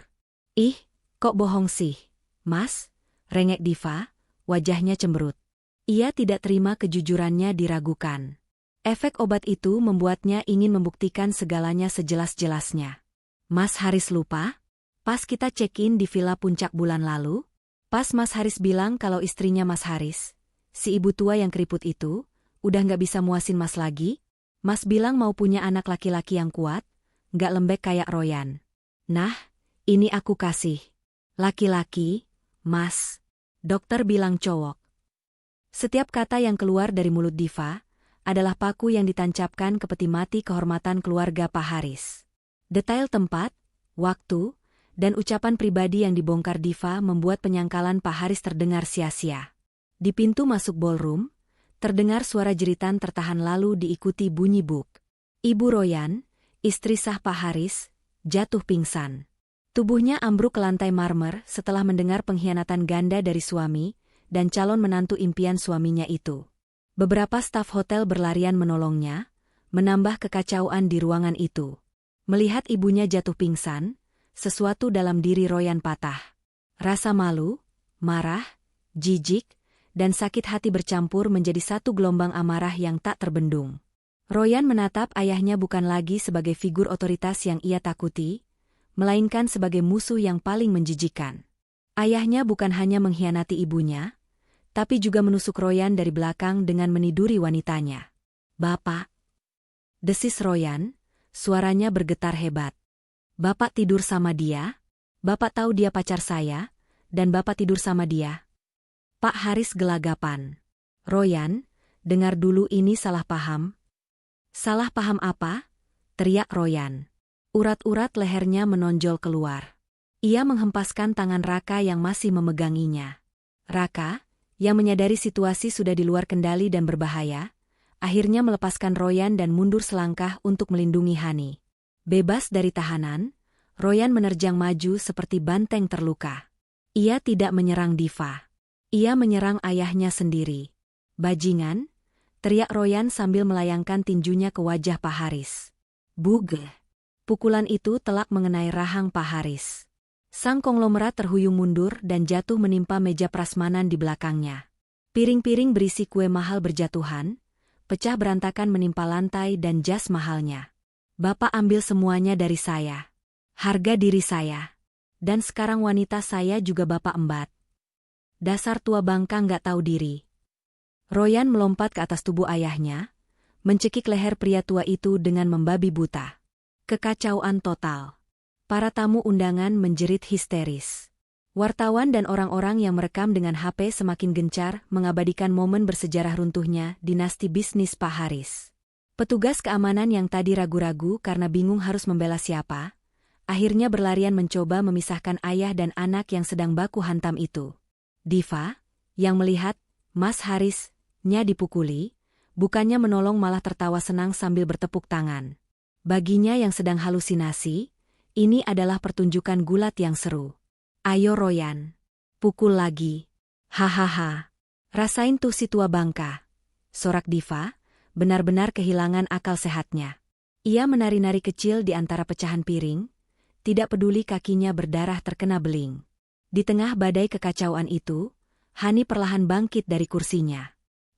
Ih, kok bohong sih, Mas? Rengek Diva, wajahnya cemberut. Ia tidak terima kejujurannya diragukan. Efek obat itu membuatnya ingin membuktikan segalanya sejelas-jelasnya. Mas Haris lupa? Pas kita check-in di Villa Puncak bulan lalu, pas Mas Haris bilang kalau istrinya Mas Haris, si ibu tua yang keriput itu, udah nggak bisa muasin Mas lagi? Mas bilang mau punya anak laki-laki yang kuat, nggak lembek kayak Royan. Nah, ini aku kasih. Laki-laki, Mas. Dokter bilang cowok. Setiap kata yang keluar dari mulut Diva adalah paku yang ditancapkan ke peti mati kehormatan keluarga Pak Haris. Detail tempat, waktu, dan ucapan pribadi yang dibongkar Diva membuat penyangkalan Pak Haris terdengar sia-sia. Di pintu masuk ballroom, terdengar suara jeritan tertahan lalu diikuti bunyi buk. Ibu Royan, istri sah Pak Haris, jatuh pingsan. Tubuhnya ambruk ke lantai marmer setelah mendengar pengkhianatan ganda dari suami dan calon menantu impian suaminya itu. Beberapa staf hotel berlarian menolongnya, menambah kekacauan di ruangan itu. Melihat ibunya jatuh pingsan, sesuatu dalam diri Royan patah. Rasa malu, marah, jijik, dan sakit hati bercampur menjadi satu gelombang amarah yang tak terbendung. Royan menatap ayahnya bukan lagi sebagai figur otoritas yang ia takuti, melainkan sebagai musuh yang paling menjijikan. Ayahnya bukan hanya mengkhianati ibunya, tapi juga menusuk Royan dari belakang dengan meniduri wanitanya. "Bapak!" desis Royan, suaranya bergetar hebat. "Bapak tidur sama dia? Bapak tahu dia pacar saya, dan Bapak tidur sama dia?" Pak Haris gelagapan. "Royan, dengar dulu ini salah paham." "Salah paham apa?" teriak Royan. Urat-urat lehernya menonjol keluar. Ia menghempaskan tangan Raka yang masih memeganginya. Raka, yang menyadari situasi sudah di luar kendali dan berbahaya, akhirnya melepaskan Royan dan mundur selangkah untuk melindungi Hani. Bebas dari tahanan, Royan menerjang maju seperti banteng terluka. Ia tidak menyerang Diva. Ia menyerang ayahnya sendiri. "Bajingan!" teriak Royan sambil melayangkan tinjunya ke wajah Pak Haris. Bugh! Pukulan itu telak mengenai rahang Pak Haris. Sang konglomerat terhuyung mundur dan jatuh menimpa meja prasmanan di belakangnya. Piring-piring berisi kue mahal berjatuhan, pecah berantakan menimpa lantai dan jas mahalnya. "Bapak ambil semuanya dari saya. Harga diri saya. Dan sekarang wanita saya juga Bapak embat. Dasar tua bangka nggak tahu diri." Royan melompat ke atas tubuh ayahnya, mencekik leher pria tua itu dengan membabi buta. Kekacauan total. Para tamu undangan menjerit histeris. Wartawan dan orang-orang yang merekam dengan HP semakin gencar mengabadikan momen bersejarah runtuhnya dinasti bisnis Pak Haris. Petugas keamanan yang tadi ragu-ragu karena bingung harus membela siapa, akhirnya berlarian mencoba memisahkan ayah dan anak yang sedang baku hantam itu. Diva, yang melihat Mas Haris-nya dipukuli, bukannya menolong malah tertawa senang sambil bertepuk tangan. Baginya yang sedang halusinasi, ini adalah pertunjukan gulat yang seru. "Ayo Royan, pukul lagi. Hahaha. Rasain tuh si tua bangka." Sorak Diva, benar-benar kehilangan akal sehatnya. Ia menari-nari kecil di antara pecahan piring, tidak peduli kakinya berdarah terkena beling. Di tengah badai kekacauan itu, Hani perlahan bangkit dari kursinya.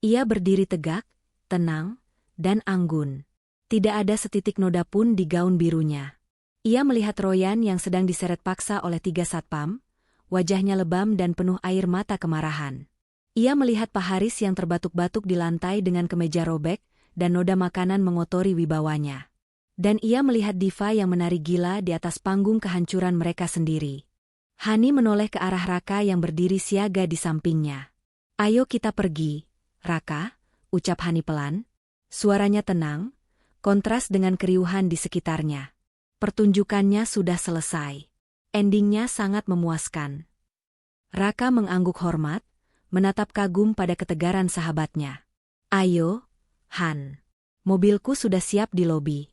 Ia berdiri tegak, tenang, dan anggun. Tidak ada setitik noda pun di gaun birunya. Ia melihat Royan yang sedang diseret paksa oleh 3 satpam, wajahnya lebam dan penuh air mata kemarahan. Ia melihat Pak Haris yang terbatuk-batuk di lantai dengan kemeja robek, dan noda makanan mengotori wibawanya. Dan ia melihat Diva yang menari gila di atas panggung kehancuran mereka sendiri. Hani menoleh ke arah Raka yang berdiri siaga di sampingnya. "Ayo kita pergi, Raka," ucap Hani pelan. Suaranya tenang, kontras dengan keriuhan di sekitarnya. Pertunjukannya sudah selesai. Endingnya sangat memuaskan. Raka mengangguk hormat, menatap kagum pada ketegaran sahabatnya. "Ayo, Han. Mobilku sudah siap di lobi."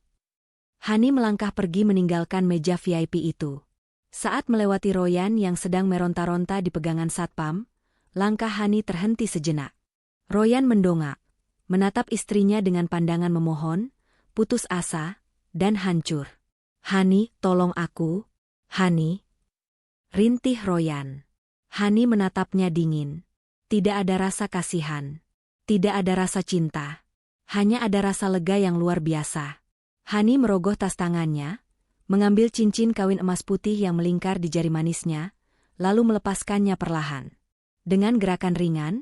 Hani melangkah pergi meninggalkan meja VIP itu. Saat melewati Royan yang sedang meronta-ronta di pegangan satpam, langkah Hani terhenti sejenak. Royan mendongak, menatap istrinya dengan pandangan memohon, putus asa, dan hancur. "Hani, tolong aku. Hani." Rintih Royan. Hani menatapnya dingin. Tidak ada rasa kasihan. Tidak ada rasa cinta. Hanya ada rasa lega yang luar biasa. Hani merogoh tas tangannya, mengambil cincin kawin emas putih yang melingkar di jari manisnya, lalu melepaskannya perlahan. Dengan gerakan ringan,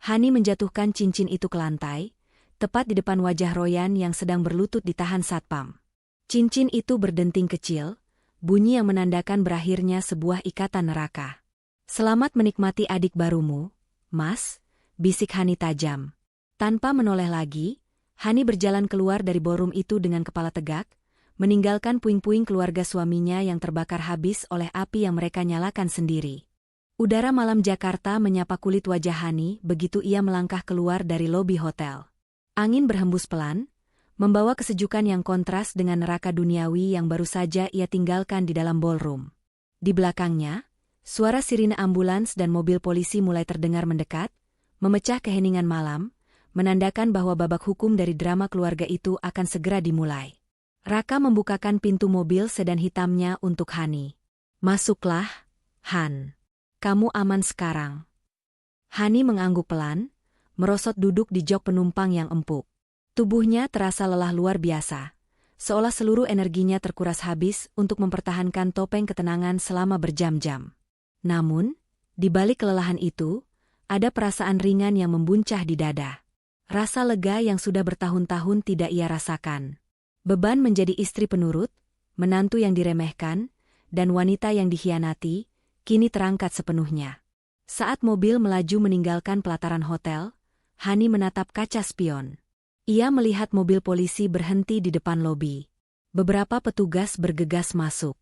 Hani menjatuhkan cincin itu ke lantai, tepat di depan wajah Royan yang sedang berlutut ditahan satpam. Cincin itu berdenting kecil, bunyi yang menandakan berakhirnya sebuah ikatan neraka. "Selamat menikmati adik barumu, Mas," bisik Hani tajam. Tanpa menoleh lagi, Hani berjalan keluar dari ballroom itu dengan kepala tegak, meninggalkan puing-puing keluarga suaminya yang terbakar habis oleh api yang mereka nyalakan sendiri. Udara malam Jakarta menyapa kulit wajah Hani begitu ia melangkah keluar dari lobi hotel. Angin berhembus pelan, membawa kesejukan yang kontras dengan neraka duniawi yang baru saja ia tinggalkan di dalam ballroom. Di belakangnya, suara sirine ambulans dan mobil polisi mulai terdengar mendekat, memecah keheningan malam, menandakan bahwa babak hukum dari drama keluarga itu akan segera dimulai. Raka membukakan pintu mobil sedan hitamnya untuk Hani. "Masuklah, Han. Kamu aman sekarang." Hani mengangguk pelan, merosot duduk di jok penumpang yang empuk. Tubuhnya terasa lelah luar biasa, seolah seluruh energinya terkuras habis untuk mempertahankan topeng ketenangan selama berjam-jam. Namun, di balik kelelahan itu, ada perasaan ringan yang membuncah di dada. Rasa lega yang sudah bertahun-tahun tidak ia rasakan. Beban menjadi istri penurut, menantu yang diremehkan, dan wanita yang dikhianati, kini terangkat sepenuhnya. Saat mobil melaju meninggalkan pelataran hotel, Hani menatap kaca spion. Ia melihat mobil polisi berhenti di depan lobi. Beberapa petugas bergegas masuk.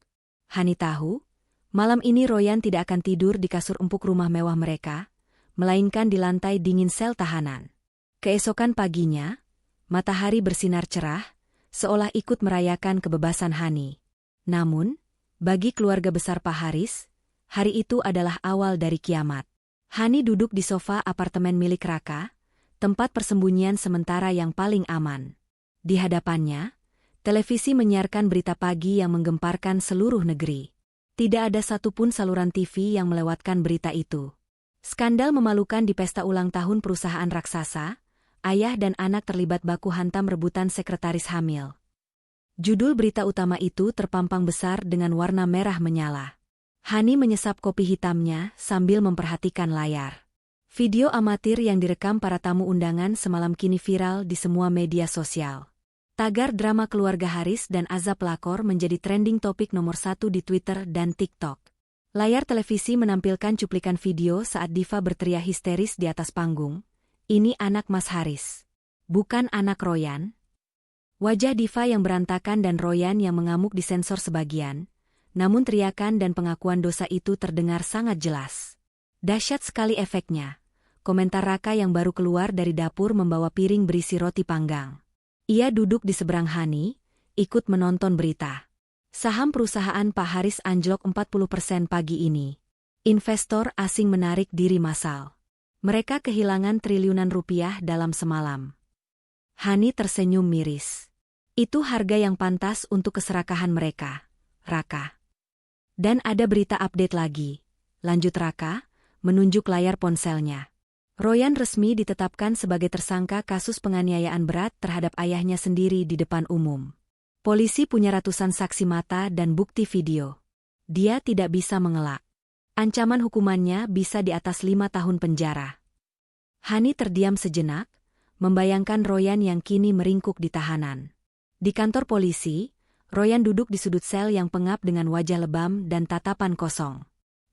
Hani tahu, malam ini Royan tidak akan tidur di kasur empuk rumah mewah mereka, melainkan di lantai dingin sel tahanan. Keesokan paginya, matahari bersinar cerah, seolah ikut merayakan kebebasan Hani. Namun, bagi keluarga besar Pak Haris, hari itu adalah awal dari kiamat. Hani duduk di sofa apartemen milik Raka, tempat persembunyian sementara yang paling aman. Di hadapannya, televisi menyiarkan berita pagi yang menggemparkan seluruh negeri. Tidak ada satupun saluran TV yang melewatkan berita itu. Skandal memalukan di pesta ulang tahun perusahaan raksasa, ayah dan anak terlibat baku hantam rebutan sekretaris hamil. Judul berita utama itu terpampang besar dengan warna merah menyala. Hani menyesap kopi hitamnya sambil memperhatikan layar. Video amatir yang direkam para tamu undangan semalam kini viral di semua media sosial. Tagar drama keluarga Haris dan azab pelakor menjadi trending topik nomor 1 di Twitter dan TikTok. Layar televisi menampilkan cuplikan video saat diva berteriak histeris di atas panggung. "Ini anak Mas Haris. Bukan anak Royan." Wajah diva yang berantakan dan Royan yang mengamuk disensor sebagian, namun teriakan dan pengakuan dosa itu terdengar sangat jelas. Dahsyat sekali efeknya, komentar Raka yang baru keluar dari dapur membawa piring berisi roti panggang. Ia duduk di seberang Hani, ikut menonton berita. Saham perusahaan Pak Haris anjlok 40% pagi ini. Investor asing menarik diri massal. Mereka kehilangan triliunan rupiah dalam semalam. Hani tersenyum miris. Itu harga yang pantas untuk keserakahan mereka, Raka. Dan ada berita update lagi, lanjut Raka, menunjuk layar ponselnya. Royan resmi ditetapkan sebagai tersangka kasus penganiayaan berat terhadap ayahnya sendiri di depan umum. Polisi punya ratusan saksi mata dan bukti video. Dia tidak bisa mengelak. Ancaman hukumannya bisa di atas 5 tahun penjara. Hani terdiam sejenak, membayangkan Royan yang kini meringkuk di tahanan. Di kantor polisi, Royan duduk di sudut sel yang pengap dengan wajah lebam dan tatapan kosong.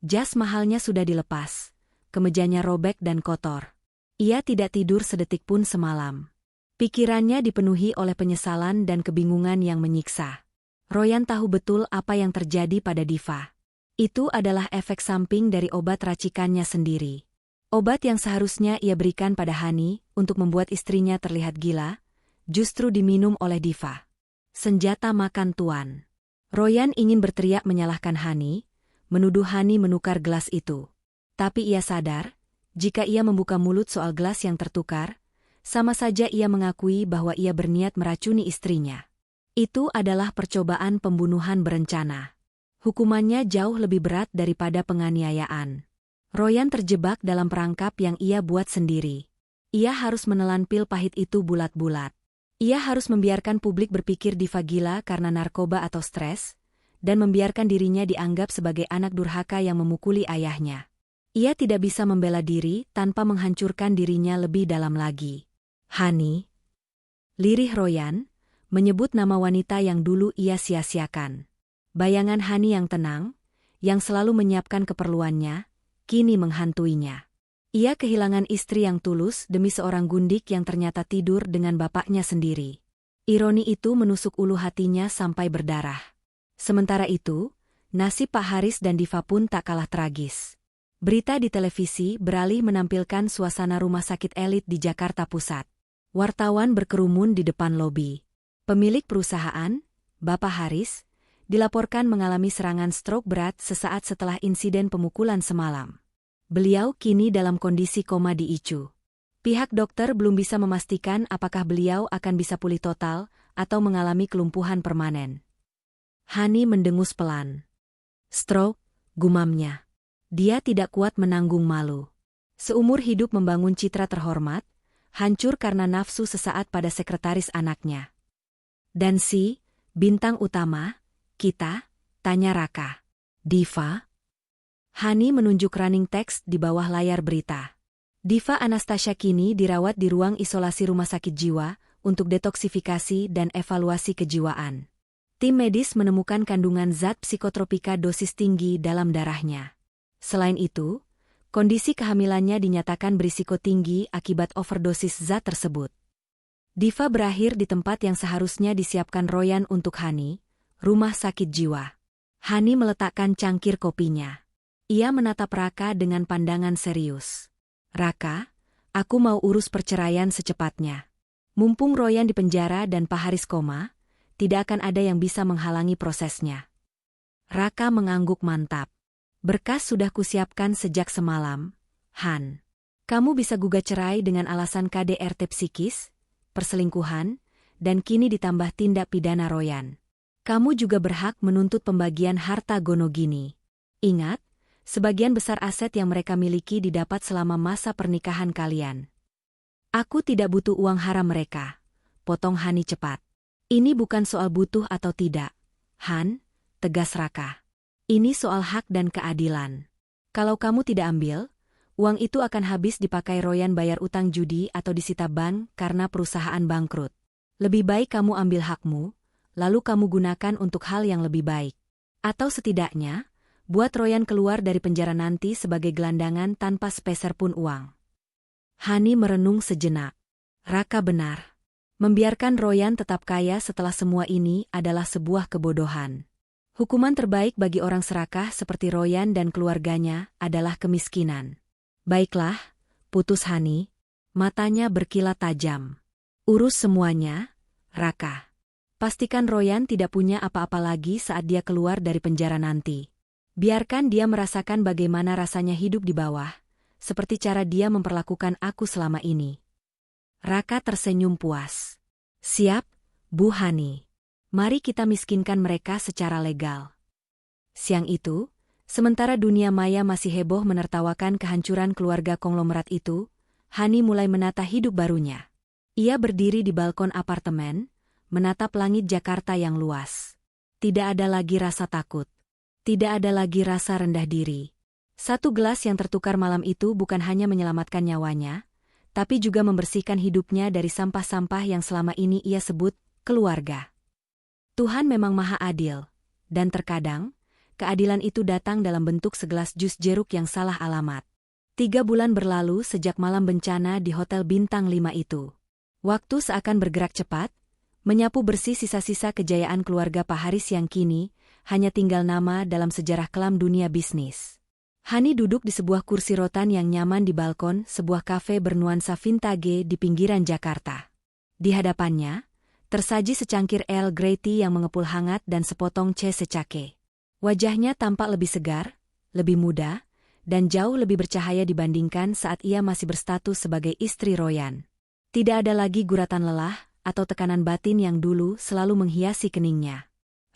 Jas mahalnya sudah dilepas, kemejanya robek dan kotor. Ia tidak tidur sedetik pun semalam. Pikirannya dipenuhi oleh penyesalan dan kebingungan yang menyiksa. Royan tahu betul apa yang terjadi pada Diva. Itu adalah efek samping dari obat racikannya sendiri. Obat yang seharusnya ia berikan pada Hani untuk membuat istrinya terlihat gila, justru diminum oleh Diva. Senjata makan tuan. Royan ingin berteriak menyalahkan Hani, menuduh Hani menukar gelas itu. Tapi ia sadar, jika ia membuka mulut soal gelas yang tertukar, sama saja ia mengakui bahwa ia berniat meracuni istrinya. Itu adalah percobaan pembunuhan berencana. Hukumannya jauh lebih berat daripada penganiayaan. Royan terjebak dalam perangkap yang ia buat sendiri. Ia harus menelan pil pahit itu bulat-bulat. Ia harus membiarkan publik berpikir Diva gila karena narkoba atau stres, dan membiarkan dirinya dianggap sebagai anak durhaka yang memukuli ayahnya. Ia tidak bisa membela diri tanpa menghancurkan dirinya lebih dalam lagi. Hani, lirih Royan, menyebut nama wanita yang dulu ia sia-siakan. Bayangan Hani yang tenang, yang selalu menyiapkan keperluannya, kini menghantuinya. Ia kehilangan istri yang tulus demi seorang gundik yang ternyata tidur dengan bapaknya sendiri. Ironi itu menusuk ulu hatinya sampai berdarah. Sementara itu, nasib Pak Haris dan Diva pun tak kalah tragis. Berita di televisi beralih menampilkan suasana rumah sakit elit di Jakarta Pusat. Wartawan berkerumun di depan lobi. Pemilik perusahaan, Bapak Haris, dilaporkan mengalami serangan stroke berat sesaat setelah insiden pemukulan semalam. Beliau kini dalam kondisi koma di ICU. Pihak dokter belum bisa memastikan apakah beliau akan bisa pulih total atau mengalami kelumpuhan permanen. Hani mendengus pelan. Stroke, gumamnya. Dia tidak kuat menanggung malu. Seumur hidup membangun citra terhormat, hancur karena nafsu sesaat pada sekretaris anaknya. Dan si, bintang utama, kita, tanya Raka. Diva? Hani menunjuk running text di bawah layar berita. Diva Anastasia kini dirawat di ruang isolasi rumah sakit jiwa untuk detoksifikasi dan evaluasi kejiwaan. Tim medis menemukan kandungan zat psikotropika dosis tinggi dalam darahnya. Selain itu, kondisi kehamilannya dinyatakan berisiko tinggi akibat overdosis zat tersebut. Diva berakhir di tempat yang seharusnya disiapkan Royan untuk Hani, rumah sakit jiwa. Hani meletakkan cangkir kopinya. Ia menatap Raka dengan pandangan serius. Raka, aku mau urus perceraian secepatnya. Mumpung Royan di penjara dan Pak Haris koma, tidak akan ada yang bisa menghalangi prosesnya. Raka mengangguk mantap. Berkas sudah kusiapkan sejak semalam, Han. Kamu bisa gugat cerai dengan alasan KDRT psikis, perselingkuhan, dan kini ditambah tindak pidana Royan. Kamu juga berhak menuntut pembagian harta Gonogini. Ingat, sebagian besar aset yang mereka miliki didapat selama masa pernikahan kalian. Aku tidak butuh uang haram mereka, potong Hani cepat. Ini bukan soal butuh atau tidak, Han, tegas Raka. Ini soal hak dan keadilan. Kalau kamu tidak ambil, uang itu akan habis dipakai Royan bayar utang judi atau disita bank karena perusahaan bangkrut. Lebih baik kamu ambil hakmu, lalu kamu gunakan untuk hal yang lebih baik. Atau setidaknya, buat Royan keluar dari penjara nanti sebagai gelandangan tanpa sepeser pun uang. Hani merenung sejenak. Raka benar. Membiarkan Royan tetap kaya setelah semua ini adalah sebuah kebodohan. Hukuman terbaik bagi orang serakah seperti Royan dan keluarganya adalah kemiskinan. Baiklah, putus Hani. Matanya berkilat tajam. Urus semuanya, Raka. Pastikan Royan tidak punya apa-apa lagi saat dia keluar dari penjara nanti. Biarkan dia merasakan bagaimana rasanya hidup di bawah, seperti cara dia memperlakukan aku selama ini. Raka tersenyum puas. Siap, Bu Hani. Mari kita miskinkan mereka secara legal. Siang itu, sementara dunia maya masih heboh menertawakan kehancuran keluarga konglomerat itu, Hani mulai menata hidup barunya. Ia berdiri di balkon apartemen, menatap langit Jakarta yang luas. Tidak ada lagi rasa takut. Tidak ada lagi rasa rendah diri. Satu gelas yang tertukar malam itu bukan hanya menyelamatkan nyawanya, tapi juga membersihkan hidupnya dari sampah-sampah yang selama ini ia sebut keluarga. Tuhan memang maha adil, dan terkadang, keadilan itu datang dalam bentuk segelas jus jeruk yang salah alamat. 3 bulan berlalu sejak malam bencana di Hotel Bintang 5 itu. Waktu seakan bergerak cepat, menyapu bersih sisa-sisa kejayaan keluarga Pak Haris yang kini hanya tinggal nama dalam sejarah kelam dunia bisnis. Hani duduk di sebuah kursi rotan yang nyaman di balkon sebuah kafe bernuansa vintage di pinggiran Jakarta. Di hadapannya, tersaji secangkir Earl Grey tea yang mengepul hangat dan sepotong teh secake. Wajahnya tampak lebih segar, lebih muda, dan jauh lebih bercahaya dibandingkan saat ia masih berstatus sebagai istri Royan. Tidak ada lagi guratan lelah atau tekanan batin yang dulu selalu menghiasi keningnya.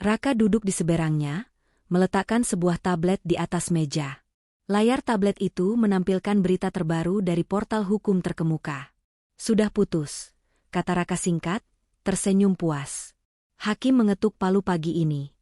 Raka duduk di seberangnya, meletakkan sebuah tablet di atas meja. Layar tablet itu menampilkan berita terbaru dari portal hukum terkemuka. Sudah putus, kata Raka singkat, tersenyum puas. Hakim mengetuk palu pagi ini.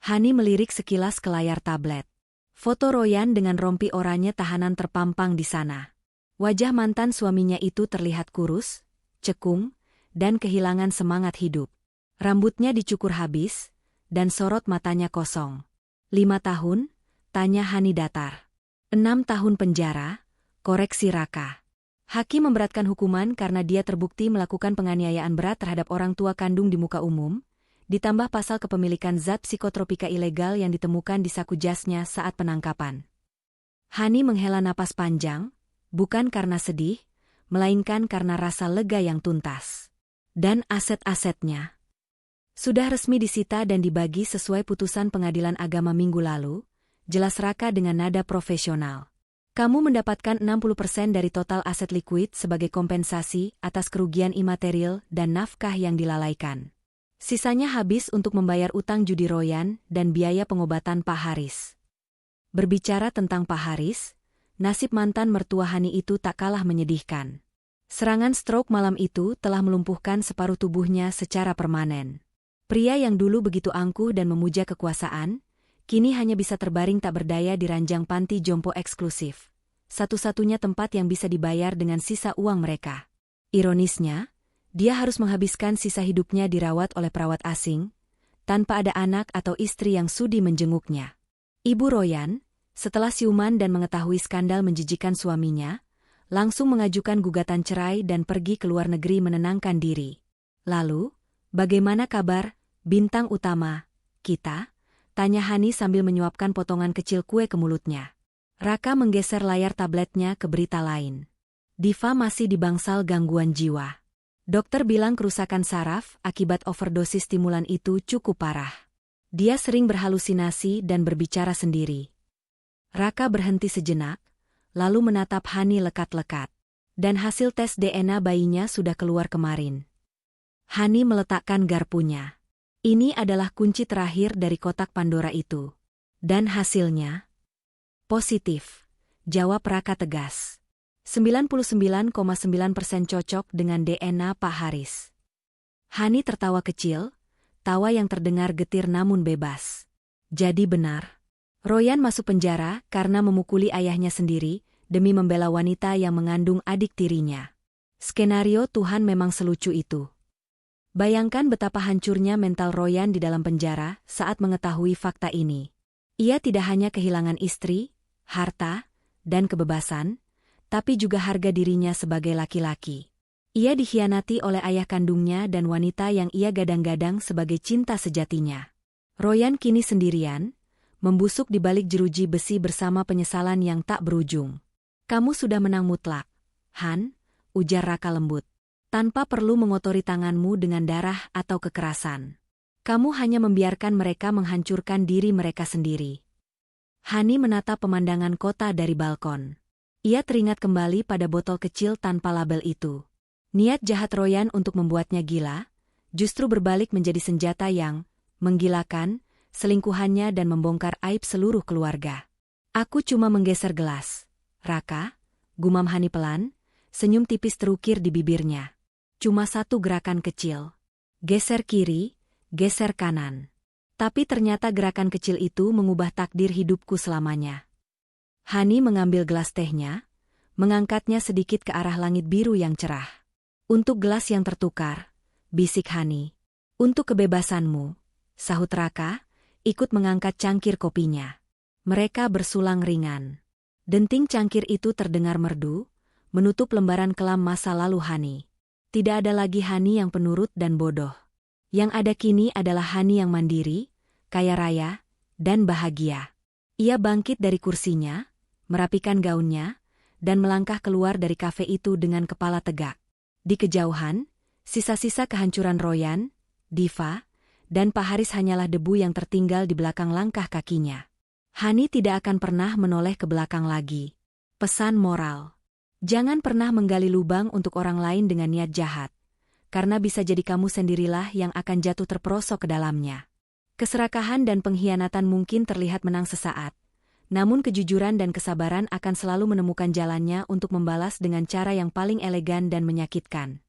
Hani melirik sekilas ke layar tablet. Foto Royan dengan rompi oranye tahanan terpampang di sana. Wajah mantan suaminya itu terlihat kurus, cekung, dan kehilangan semangat hidup. Rambutnya dicukur habis, dan sorot matanya kosong. 5 tahun? Tanya Hani datar. 6 tahun penjara, koreksi Raka. Hakim memberatkan hukuman karena dia terbukti melakukan penganiayaan berat terhadap orang tua kandung di muka umum, ditambah pasal kepemilikan zat psikotropika ilegal yang ditemukan di saku jasnya saat penangkapan. Hani menghela napas panjang, bukan karena sedih, melainkan karena rasa lega yang tuntas. Dan aset-asetnya sudah resmi disita dan dibagi sesuai putusan Pengadilan Agama minggu lalu, jelas Raka dengan nada profesional. Kamu mendapatkan 60% dari total aset likuid sebagai kompensasi atas kerugian imaterial dan nafkah yang dilalaikan. Sisanya habis untuk membayar utang judi Royan dan biaya pengobatan Pak Haris. Berbicara tentang Pak Haris, nasib mantan mertua Hani itu tak kalah menyedihkan. Serangan stroke malam itu telah melumpuhkan separuh tubuhnya secara permanen. Pria yang dulu begitu angkuh dan memuja kekuasaan, kini hanya bisa terbaring tak berdaya di ranjang panti jompo eksklusif. Satu-satunya tempat yang bisa dibayar dengan sisa uang mereka. Ironisnya, dia harus menghabiskan sisa hidupnya dirawat oleh perawat asing, tanpa ada anak atau istri yang sudi menjenguknya. Ibu Royan, setelah siuman dan mengetahui skandal menjijikan suaminya, langsung mengajukan gugatan cerai dan pergi ke luar negeri menenangkan diri. Lalu, bagaimana kabar, bintang utama, kita? Tanya Hani sambil menyuapkan potongan kecil kue ke mulutnya. Raka menggeser layar tabletnya ke berita lain. Diva masih di bangsal gangguan jiwa. Dokter bilang kerusakan saraf akibat overdosis stimulan itu cukup parah. Dia sering berhalusinasi dan berbicara sendiri. Raka berhenti sejenak, lalu menatap Hani lekat-lekat. Dan hasil tes DNA bayinya sudah keluar kemarin. Hani meletakkan garpunya. Ini adalah kunci terakhir dari kotak Pandora itu. Dan hasilnya? Positif, jawab Raka tegas. 99,9% cocok dengan DNA Pak Haris. Hani tertawa kecil, tawa yang terdengar getir namun bebas. Jadi benar. Royan masuk penjara karena memukuli ayahnya sendiri demi membela wanita yang mengandung adik tirinya. Skenario Tuhan memang selucu itu. Bayangkan betapa hancurnya mental Royan di dalam penjara saat mengetahui fakta ini. Ia tidak hanya kehilangan istri, harta, dan kebebasan, tapi juga harga dirinya sebagai laki-laki. Ia dikhianati oleh ayah kandungnya dan wanita yang ia gadang-gadang sebagai cinta sejatinya. Royan kini sendirian, membusuk di balik jeruji besi bersama penyesalan yang tak berujung. Kamu sudah menang mutlak, Han, ujar Raka lembut. Tanpa perlu mengotori tanganmu dengan darah atau kekerasan. Kamu hanya membiarkan mereka menghancurkan diri mereka sendiri. Hani menatap pemandangan kota dari balkon. Ia teringat kembali pada botol kecil tanpa label itu. Niat jahat Royan untuk membuatnya gila, justru berbalik menjadi senjata yang menggilakan, selingkuhannya dan membongkar aib seluruh keluarga. Aku cuma menggeser gelas. Raka, gumam Hani pelan, senyum tipis terukir di bibirnya. Cuma satu gerakan kecil. Geser kiri, geser kanan. Tapi ternyata gerakan kecil itu mengubah takdir hidupku selamanya. Hani mengambil gelas tehnya, mengangkatnya sedikit ke arah langit biru yang cerah. Untuk gelas yang tertukar, bisik Hani. Untuk kebebasanmu, sahut Raka, ikut mengangkat cangkir kopinya. Mereka bersulang ringan. Denting cangkir itu terdengar merdu, menutup lembaran kelam masa lalu Hani. Tidak ada lagi Hani yang penurut dan bodoh. Yang ada kini adalah Hani yang mandiri, kaya raya, dan bahagia. Ia bangkit dari kursinya, merapikan gaunnya, dan melangkah keluar dari kafe itu dengan kepala tegak. Di kejauhan, sisa-sisa kehancuran Royan, Diva, dan Pak Haris hanyalah debu yang tertinggal di belakang langkah kakinya. Hani tidak akan pernah menoleh ke belakang lagi. Pesan moral. Jangan pernah menggali lubang untuk orang lain dengan niat jahat, karena bisa jadi kamu sendirilah yang akan jatuh terperosok ke dalamnya. Keserakahan dan pengkhianatan mungkin terlihat menang sesaat, Namun kejujuran dan kesabaran akan selalu menemukan jalannya untuk membalas dengan cara yang paling elegan dan menyakitkan.